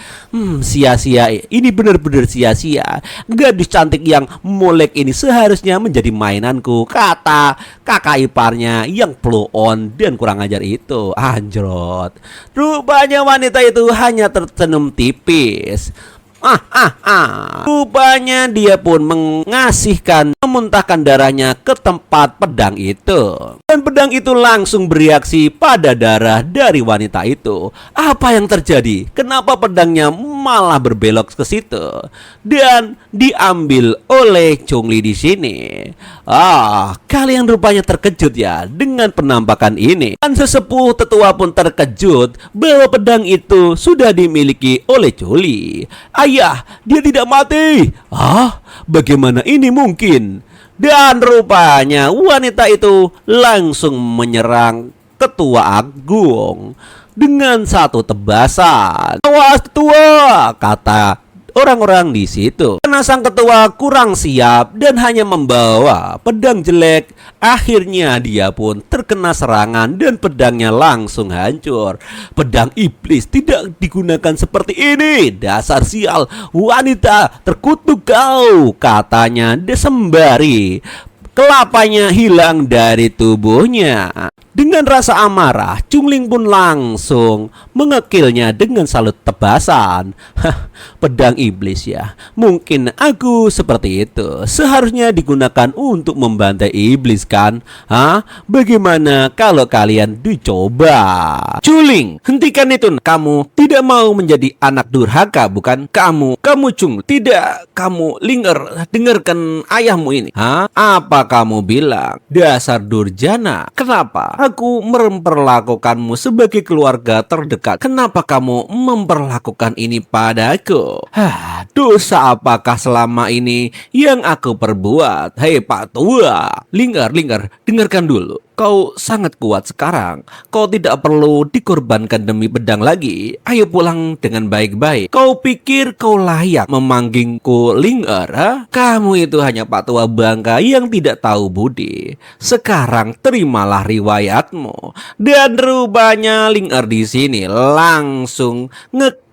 Sia-sia, ini benar-benar sia-sia. Gadis cantik yang molek ini seharusnya menjadi mainanku, kata kakak iparnya yang blow on dan kurang ajar itu. Anjrot. Rupanya wanita itu hanya tersenyum tipis. Rupanya dia pun memuntahkan darahnya ke tempat pedang itu. Dan pedang itu langsung bereaksi pada darah dari wanita itu. Apa yang terjadi? Kenapa pedangnya malah berbelok ke situ dan diambil oleh Chungli di sini? Kalian rupanya terkejut ya dengan penampakan ini. Dan sesepuh tetua pun terkejut bahwa pedang itu sudah dimiliki oleh Chungli. Ayah, dia tidak mati. Bagaimana ini mungkin? Dan rupanya wanita itu langsung menyerang ketua agung dengan satu tebasan. Awas tua, kata orang-orang di situ. Karena sang ketua kurang siap dan hanya membawa pedang jelek, akhirnya dia pun terkena serangan dan pedangnya langsung hancur. Pedang iblis tidak digunakan seperti ini. Dasar sial, wanita terkutuk kau, katanya sembari kelapanya hilang dari tubuhnya. Dengan rasa amarah, Chungling pun langsung mengekilnya dengan salut tebasan. Pedang iblis ya. Mungkin aku seperti itu. Seharusnya digunakan untuk membantai iblis, kan? Bagaimana kalau kalian dicoba? Chungling, hentikan itu. Kamu tidak mau menjadi anak durhaka, bukan? Kamu Chung. Tidak, kamu Linger. Dengarkan ayahmu ini. Apa kamu bilang? Dasar durjana. Kenapa aku memperlakukanmu sebagai keluarga terdekat? Kenapa kamu memperlakukan ini padaku? Dosa apakah selama ini yang aku perbuat? Hei Pak Tua, Linger, dengarkan dulu. Kau sangat kuat sekarang. Kau tidak perlu dikorbankan demi pedang lagi. Ayo pulang dengan baik-baik. Kau pikir kau layak memanggilku Linger? Kamu itu hanya Pak Tua bangka yang tidak tahu budi. Sekarang terimalah riwayatmu. Dan rupanya Linger di sini langsung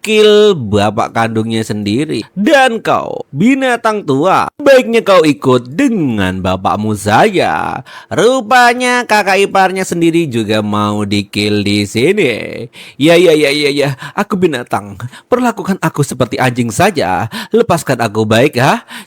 kill bapak kandungnya sendiri. Dan kau binatang tua, baiknya kau ikut dengan bapakmu saja. Rupanya kakak iparnya sendiri juga mau di-kill di sini. Ya, aku binatang. Perlakukan aku seperti anjing saja. Lepaskan aku baik,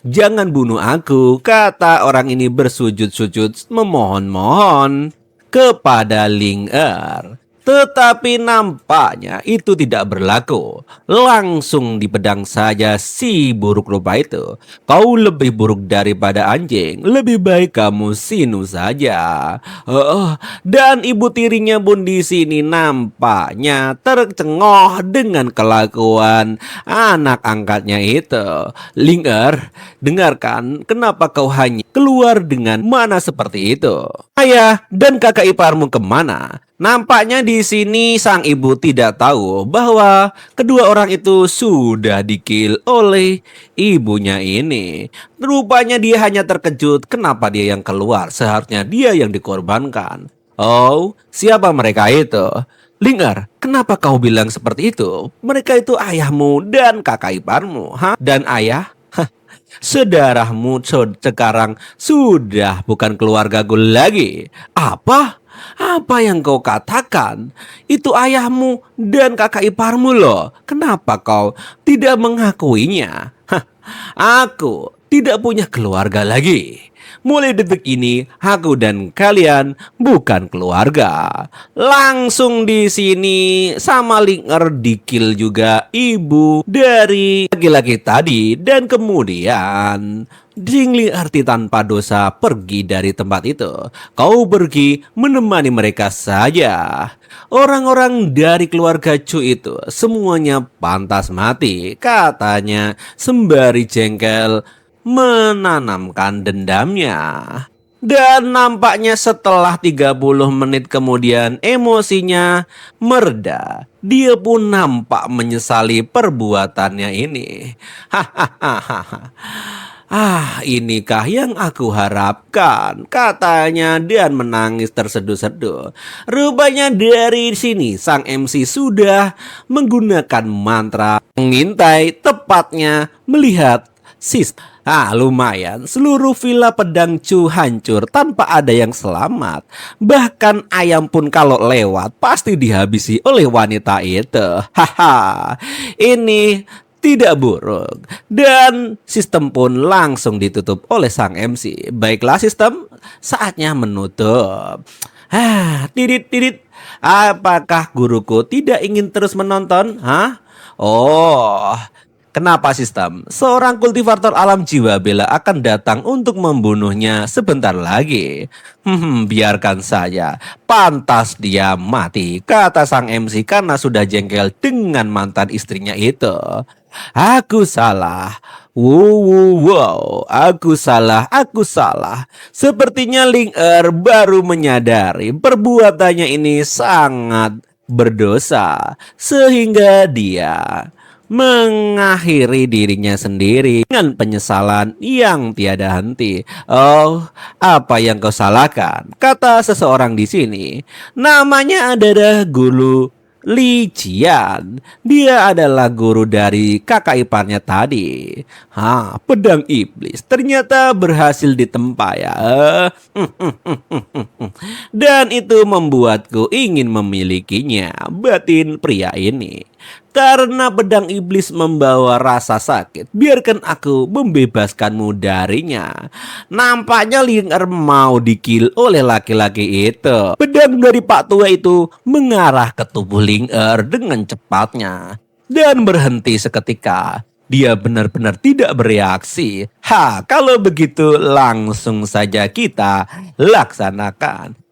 jangan bunuh aku, kata orang ini bersujud-sujud memohon-mohon kepada Linger. Tetapi nampaknya itu tidak berlaku. Langsung dipedang saja si buruk rupa itu. Kau lebih buruk daripada anjing. Lebih baik kamu sinu saja. Dan ibu tirinya pun di sini nampaknya tercengoh dengan kelakuan anak angkatnya itu. Linger, dengarkan, kenapa kau hanya keluar dengan mana seperti itu? Ayah dan kakak iparmu kemana? Nampaknya di sini sang ibu tidak tahu bahwa kedua orang itu sudah dikill oleh ibunya ini. Rupanya dia hanya terkejut kenapa dia yang keluar, seharusnya dia yang dikorbankan. Oh, siapa mereka itu? Ling'er, kenapa kau bilang seperti itu? Mereka itu ayahmu dan kakak iparmu, ha? Dan ayah? Saudaramu sekarang sudah bukan keluargaku lagi. Apa? Apa yang kau katakan? Itu ayahmu dan kakak iparmu loh. Kenapa kau tidak mengakuinya? Hah, aku tidak punya keluarga lagi. Mulai detik ini, aku dan kalian bukan keluarga. Langsung di sini sama Ling'er dikill juga ibu dari laki-laki tadi dan kemudian Jinglinger tanpa dosa pergi dari tempat itu. Kau pergi menemani mereka saja. Orang-orang dari keluarga Chu itu semuanya pantas mati, katanya sembari jengkel menanamkan dendamnya. Dan nampaknya setelah 30 menit kemudian emosinya mereda. Dia pun nampak menyesali perbuatannya ini. Hahaha. Ah, inikah yang aku harapkan, katanya dan menangis terseduh-seduh. Rupanya dari sini sang MC sudah menggunakan mantra mengintai, tepatnya melihat sis. Lumayan, seluruh villa pedang Chu hancur tanpa ada yang selamat. Bahkan ayam pun kalau lewat pasti dihabisi oleh wanita itu. Haha, ini tidak buruk. Dan sistem pun langsung ditutup oleh sang MC. Baiklah sistem, saatnya menutup. Tidit. Apakah guruku tidak ingin terus menonton? Hah? Oh, kenapa sistem? Seorang kultivator alam jiwa bela akan datang untuk membunuhnya sebentar lagi. Biarkan saja. Pantas dia mati, kata sang MC karena sudah jengkel dengan mantan istrinya itu. Aku salah. Wow, aku salah. Sepertinya Ling'er baru menyadari perbuatannya ini sangat berdosa, sehingga dia mengakhiri dirinya sendiri dengan penyesalan yang tiada henti. Oh, apa yang kau salahkan? Kata seseorang di sini. Namanya adalah Guru Li Jian. Dia adalah guru dari kakak iparnya tadi. Pedang iblis ternyata berhasil ditempa ya. Dan itu membuatku ingin memilikinya, batin pria ini. Karena pedang iblis membawa rasa sakit, biarkan aku membebaskanmu darinya. Nampaknya Ling'er mau dikill oleh laki-laki itu. Pedang dari Pak Tua itu mengarah ke tubuh Ling'er dengan cepatnya dan berhenti seketika. Dia benar-benar tidak bereaksi. Kalau begitu langsung saja kita laksanakan.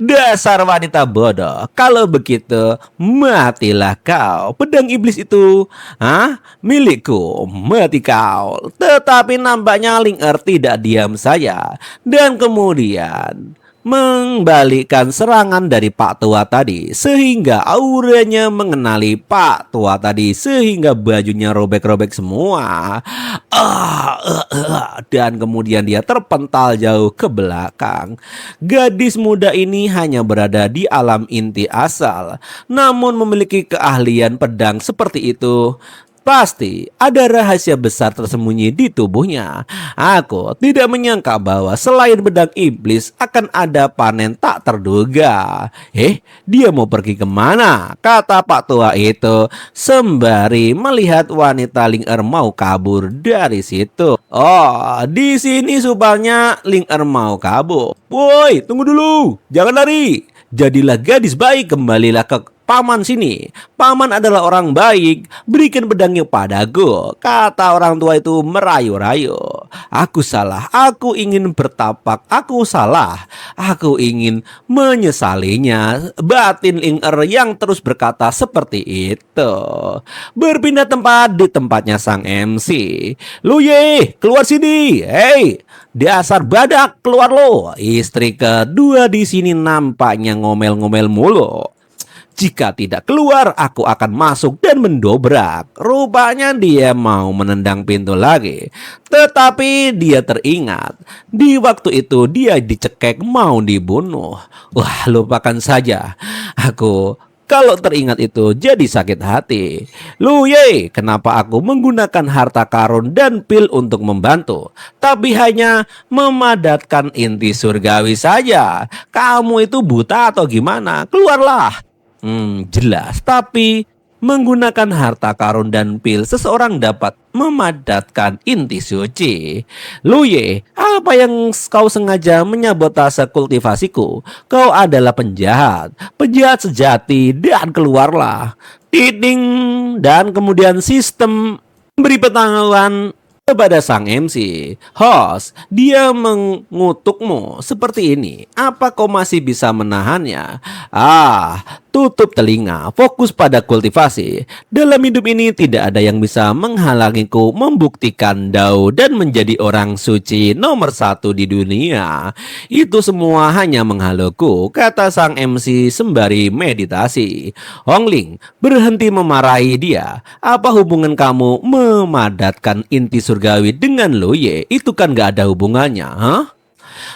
Dasar wanita bodoh. Kalau begitu, matilah kau. Pedang iblis itu, milikku, mati kau. Tetapi nampaknya Ling'er tidak diam saja. Dan kemudian membalikkan serangan dari Pak Tua tadi, sehingga auranya mengenali Pak Tua tadi, sehingga bajunya robek-robek semua. Dan kemudian dia terpental jauh ke belakang. Gadis muda ini hanya berada di alam inti asal, namun memiliki keahlian pedang seperti itu. Pasti ada rahasia besar tersembunyi di tubuhnya. Aku tidak menyangka bahwa selain pedang iblis akan ada panen tak terduga. Dia mau pergi kemana? Kata Pak Tua itu sembari melihat wanita Ling'er mau kabur dari situ. Oh, di sini supaya Ling'er mau kabur. Woi, tunggu dulu, jangan lari. Jadilah gadis baik, kembalilah ke paman sini. Paman adalah orang baik, berikan pedangnya padaku. Kata orang tua itu merayu-rayu. Aku salah, aku ingin bertapak, aku salah. Aku ingin menyesalinya. Batin Ling-er yang terus berkata seperti itu. Berpindah tempat di tempatnya sang MC. Luye, keluar sini. Hei, dasar badak, keluar lo. Istri kedua di sini nampaknya ngomel-ngomel mulu. Jika tidak keluar, aku akan masuk dan mendobrak. Rupanya dia mau menendang pintu lagi. Tetapi dia teringat. Di waktu itu dia dicekek mau dibunuh. Wah, lupakan saja. Kalau teringat itu jadi sakit hati. Luye, kenapa aku menggunakan harta karun dan pil untuk membantu, tapi hanya memadatkan inti surgawi saja? Kamu itu buta atau gimana? Keluarlah. Jelas, tapi menggunakan harta karun dan pil seseorang dapat memadatkan inti suci. Luye, apa yang kau sengaja menyabotase kultivasiku? Kau adalah penjahat, penjahat sejati, dan keluarlah. Titing. Dan kemudian sistem beri pengetahuan kepada sang MC. Host, dia mengutukmu seperti ini. Apa kau masih bisa menahannya? Tutup telinga, fokus pada kultivasi. Dalam hidup ini tidak ada yang bisa menghalangiku membuktikan Dao dan menjadi orang suci nomor 1 di dunia. Itu semua hanya menghaluku, kata sang MC sembari meditasi. Hongling berhenti memarahi dia. Apa hubungan kamu memadatkan inti surgawi dengan Luye? Itu kan gak ada hubungannya, huh?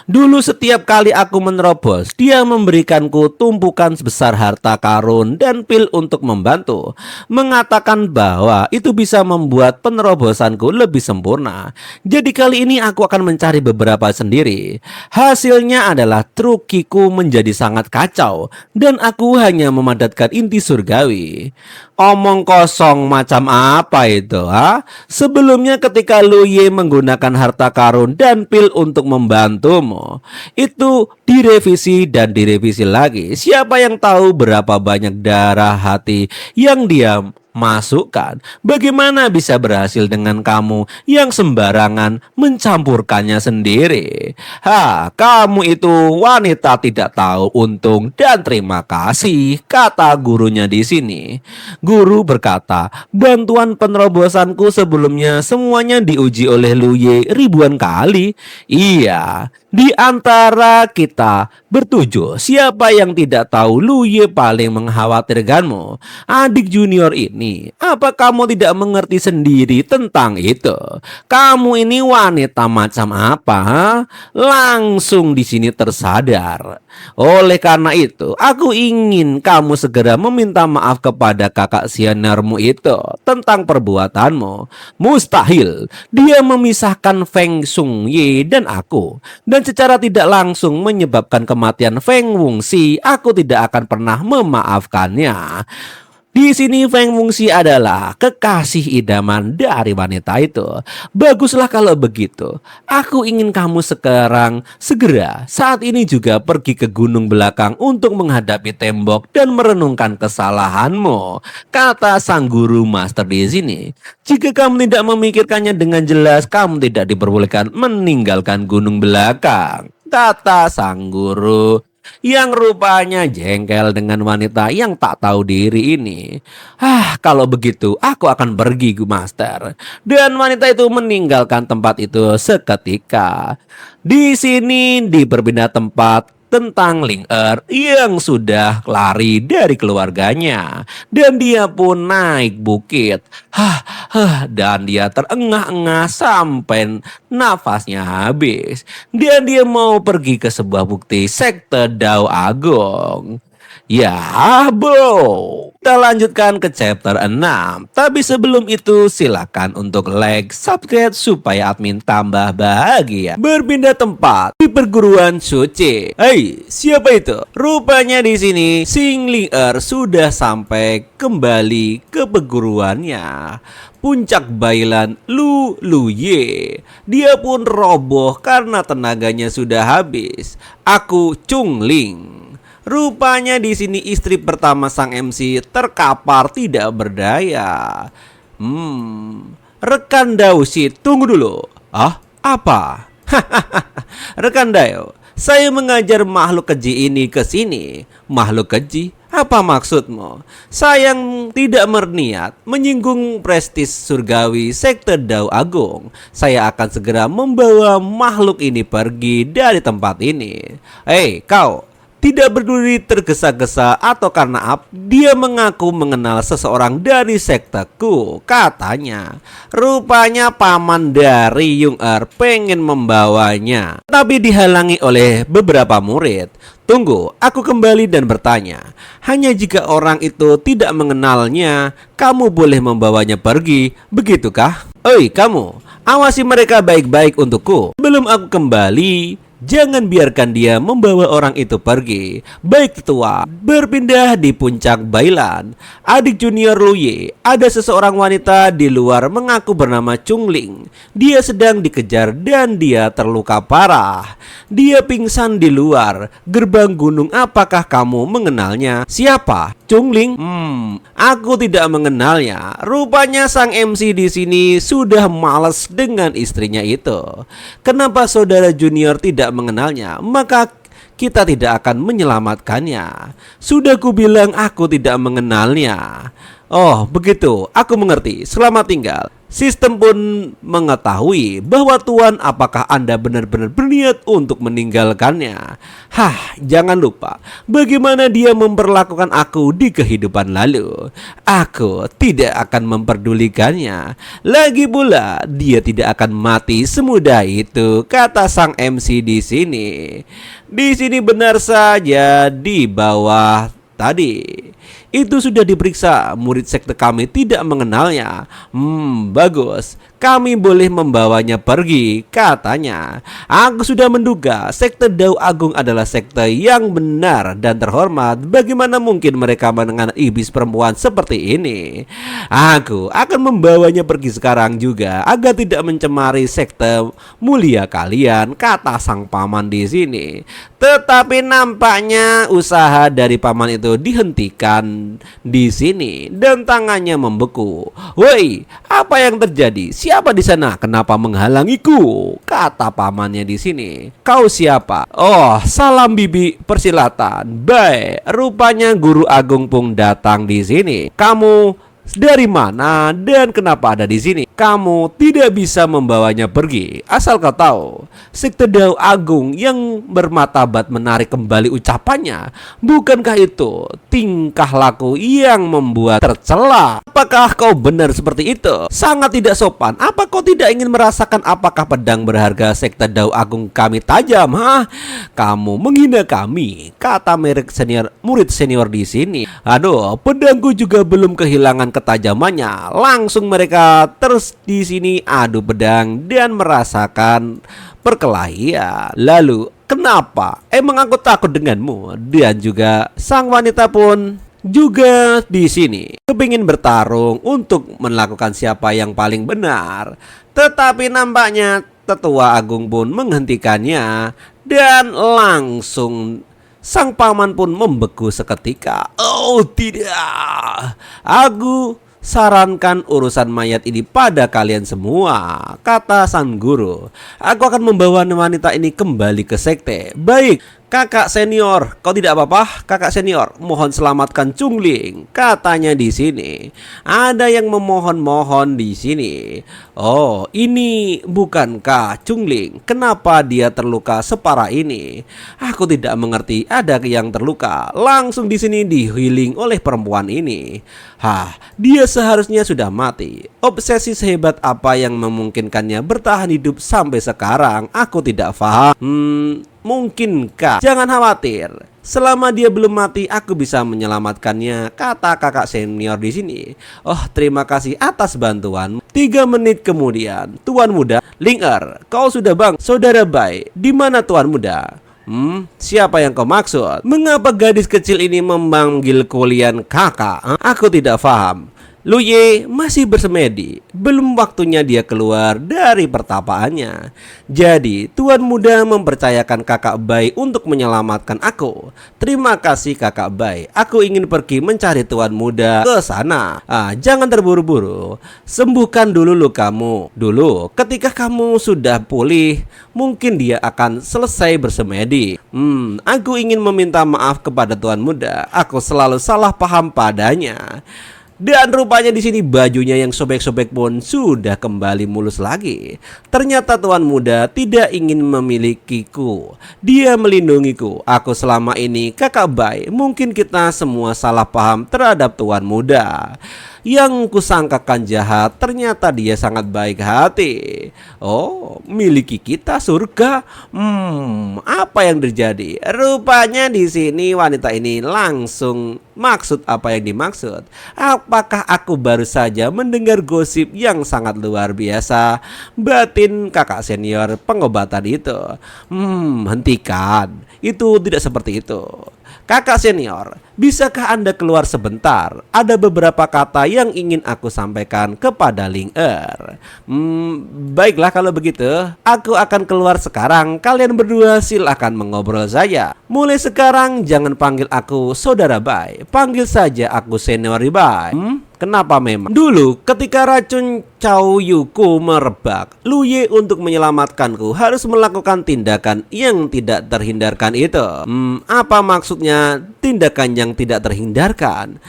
Dulu setiap kali aku menerobos, dia memberikanku tumpukan sebesar harta karun dan pil untuk membantu. Mengatakan bahwa itu bisa membuat penerobosanku lebih sempurna. Jadi kali ini aku akan mencari beberapa sendiri. Hasilnya adalah trukiku menjadi sangat kacau dan aku hanya memadatkan inti surgawi. Omong kosong macam apa itu, ha? Sebelumnya ketika Luye menggunakan harta karun dan pil untuk membantumu, itu direvisi dan direvisi lagi. Siapa yang tahu berapa banyak darah hati yang dia masukkan? Bagaimana bisa berhasil dengan kamu yang sembarangan mencampurkannya sendiri? Kamu itu wanita tidak tahu untung dan terima kasih, kata gurunya di sini. Guru berkata, bantuan penerobosanku sebelumnya semuanya diuji oleh Luye ribuan kali. Iya, di antara kita bertujuh, siapa yang tidak tahu Luye paling mengkhawatirkanmu? Adik junior ini, apa kamu tidak mengerti sendiri tentang itu? Kamu ini wanita macam apa? Langsung di sini tersadar. Oleh karena itu, aku ingin kamu segera meminta maaf kepada kakak seniormu itu tentang perbuatanmu. Mustahil dia memisahkan Feng Xingye dan aku, dan secara tidak langsung menyebabkan kematian Feng Wungxi. Aku tidak akan pernah memaafkannya. Di sini Feng Wungxi adalah kekasih idaman dari wanita itu. Baguslah kalau begitu. Aku ingin kamu segera saat ini juga pergi ke gunung belakang untuk menghadapi tembok dan merenungkan kesalahanmu, kata sang guru master di sini. Jika kamu tidak memikirkannya dengan jelas, kamu tidak diperbolehkan meninggalkan gunung belakang, kata sang guru yang rupanya jengkel dengan wanita yang tak tahu diri ini. Kalau begitu aku akan pergi, Master. Dan wanita itu meninggalkan tempat itu seketika. Di sini di berpindah tempat tentang Ling-er yang sudah lari dari keluarganya, dan dia pun naik bukit. Dan dia terengah-engah sampai nafasnya habis. Dan dia mau pergi ke sebuah bukti sekte Dao Agung. Ya bro, kita lanjutkan ke chapter 6. Tapi sebelum itu silakan untuk like, subscribe supaya admin tambah bahagia. Berpindah tempat di perguruan suci. Hei, siapa itu? Rupanya di sini Xing Ling-er sudah sampai kembali ke perguruannya. Puncak Bailan Luye. Dia pun roboh karena tenaganya sudah habis. Aku Chung Ling. Rupanya di sini istri pertama sang MC terkapar tidak berdaya. Rekan Dausi, tunggu dulu. Ah, apa? Rekan Dayo, saya mengajar makhluk keji ini ke sini. Makhluk keji? Apa maksudmu? Saya tidak berniat menyinggung prestis surgawi sekte Dao Agung. Saya akan segera membawa makhluk ini pergi dari tempat ini. Hei, kau! Tidak peduli tergesa-gesa atau karena dia mengaku mengenal seseorang dari sekteku, katanya. Rupanya paman dari Yung Er pengen membawanya, tapi dihalangi oleh beberapa murid. Tunggu, aku kembali dan bertanya. Hanya jika orang itu tidak mengenalnya, kamu boleh membawanya pergi, begitukah? Oi, kamu, awasi mereka baik-baik untukku. Sebelum aku kembali, jangan biarkan dia membawa orang itu pergi. Baik tetua, berpindah di puncak Bailan. Adik junior Luye, ada seseorang wanita di luar mengaku bernama Chungling. Dia sedang dikejar dan dia terluka parah. Dia pingsan di luar gerbang gunung. Apakah kamu mengenalnya? Siapa? Chungling? Aku tidak mengenalnya. Rupanya sang MC di sini sudah malas dengan istrinya itu. Kenapa saudara junior tidak mengenalnya? Maka kita tidak akan menyelamatkannya. Sudah kubilang aku tidak mengenalnya. Oh, begitu. Aku mengerti. Selamat tinggal. Sistem pun mengetahui bahwa Tuan, apakah Anda benar-benar berniat untuk meninggalkannya? Jangan lupa bagaimana dia memperlakukan aku di kehidupan lalu. Aku tidak akan memperdulikannya. Lagi pula, dia tidak akan mati semudah itu, kata sang MC di sini. Di sini benar saja di bawah tadi. Itu sudah diperiksa, murid sekte kami tidak mengenalnya. Bagus, kami boleh membawanya pergi, katanya. Aku sudah menduga sekte Dao Agung adalah sekte yang benar dan terhormat. Bagaimana mungkin mereka mengenal iblis perempuan seperti ini? Aku akan membawanya pergi sekarang juga agar tidak mencemari sekte mulia kalian, kata sang paman di sini. Tetapi nampaknya usaha dari paman itu dihentikan di sini dan tangannya membeku. Woi, apa yang terjadi? Siapa di sana? Kenapa menghalangiku? Kata pamannya di sini. Kau siapa? Oh, salam bibi, persilatan. Baik, rupanya guru agung pun datang di sini. Kamu dari mana dan kenapa ada di sini? Kamu tidak bisa membawanya pergi. Asal kau tahu, sekte Dao Agung yang bermartabat menarik kembali ucapannya. Bukankah itu tingkah laku yang membuat tercela? Apakah kau benar seperti itu? Sangat tidak sopan. Apa kau tidak ingin merasakan apakah pedang berharga sekte Dao Agung kami tajam? Kamu menghina kami, kata merek senior murid senior di sini. Aduh, pedangku juga belum kehilangan ketajamannya. Langsung mereka terus di sini adu pedang dan merasakan perkelahian. Lalu, kenapa? Emang aku takut denganmu? Dan juga sang wanita pun juga di sini kepingin bertarung untuk melakukan siapa yang paling benar. Tetapi nampaknya tetua agung pun menghentikannya dan langsung sang paman pun membeku seketika. Oh tidak, aku sarankan urusan mayat ini pada kalian semua, kata sang guru. Aku akan membawa wanita ini kembali ke sekte. Baik, kakak senior, kau tidak apa-apa? Kakak senior, mohon selamatkan Chungling, katanya di sini. Ada yang memohon-mohon di sini. Oh, ini bukankah Chungling? Kenapa dia terluka separah ini? Aku tidak mengerti. Ada yang terluka. Langsung di sini di-healing oleh perempuan ini. Dia seharusnya sudah mati. Obsesi sehebat apa yang memungkinkannya bertahan hidup sampai sekarang? Aku tidak paham. Mungkinkah? Jangan khawatir. Selama dia belum mati, aku bisa menyelamatkannya, kata kakak senior di sini. Oh, terima kasih atas bantuan. 3 menit kemudian, Tuan Muda, Linger, kau sudah bang, saudara baik. Di mana Tuan Muda? Siapa yang kau maksud? Mengapa gadis kecil ini memanggil kalian kakak? Aku tidak paham. Luye masih bersemedi, belum waktunya dia keluar dari pertapaannya. Jadi Tuan Muda mempercayakan Kakak Bai untuk menyelamatkan aku. Terima kasih Kakak Bai, aku ingin pergi mencari Tuan Muda ke sana. Jangan terburu-buru, sembuhkan dulu lukamu. Dulu ketika kamu sudah pulih, mungkin dia akan selesai bersemedi. Aku ingin meminta maaf kepada Tuan Muda, aku selalu salah paham padanya. Dan rupanya di sini bajunya yang sobek-sobek pun sudah kembali mulus lagi. Ternyata Tuan Muda tidak ingin memilikiku. Dia melindungiku. Aku selama ini Kakak Bai. Mungkin kita semua salah paham terhadap Tuan Muda. Yang kusangkakan jahat, ternyata dia sangat baik hati. Oh, miliki kita surga. Apa yang terjadi? Rupanya di sini wanita ini langsung maksud apa yang dimaksud. Apakah aku baru saja mendengar gosip yang sangat luar biasa? Batin kakak senior pengobatan itu. Hentikan. Itu tidak seperti itu. Kakak senior, bisakah Anda keluar sebentar? Ada beberapa kata yang ingin aku sampaikan kepada Ling Er. Baiklah kalau begitu, aku akan keluar sekarang. Kalian berdua silakan mengobrol saja. Mulai sekarang jangan panggil aku Saudara Bai, panggil saja aku Senior Bai. Kenapa memang? Dulu ketika racun Cao Yuku merebak, Luye untuk menyelamatkanku harus melakukan tindakan yang tidak terhindarkan itu. Apa maksudnya tindakan yang tidak terhindarkan?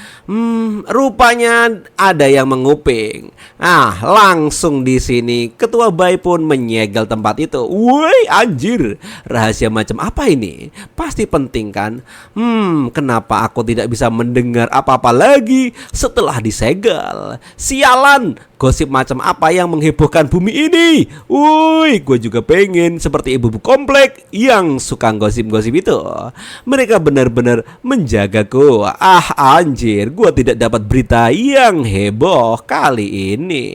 Rupanya ada yang menguping. Langsung di sini Ketua Bai pun menyegel tempat itu. Woi, anjir, rahasia macam apa ini? Pasti penting kan? Kenapa aku tidak bisa mendengar apa-apa lagi setelah disegel? Sialan, gosip macam apa yang menghebohkan bumi ini? Woi, gue juga pengen seperti ibu-ibu komplek yang suka gosip-gosip itu. Mereka benar-benar menjagaku. Anjir, gue tidak dapat berita yang heboh kali ini.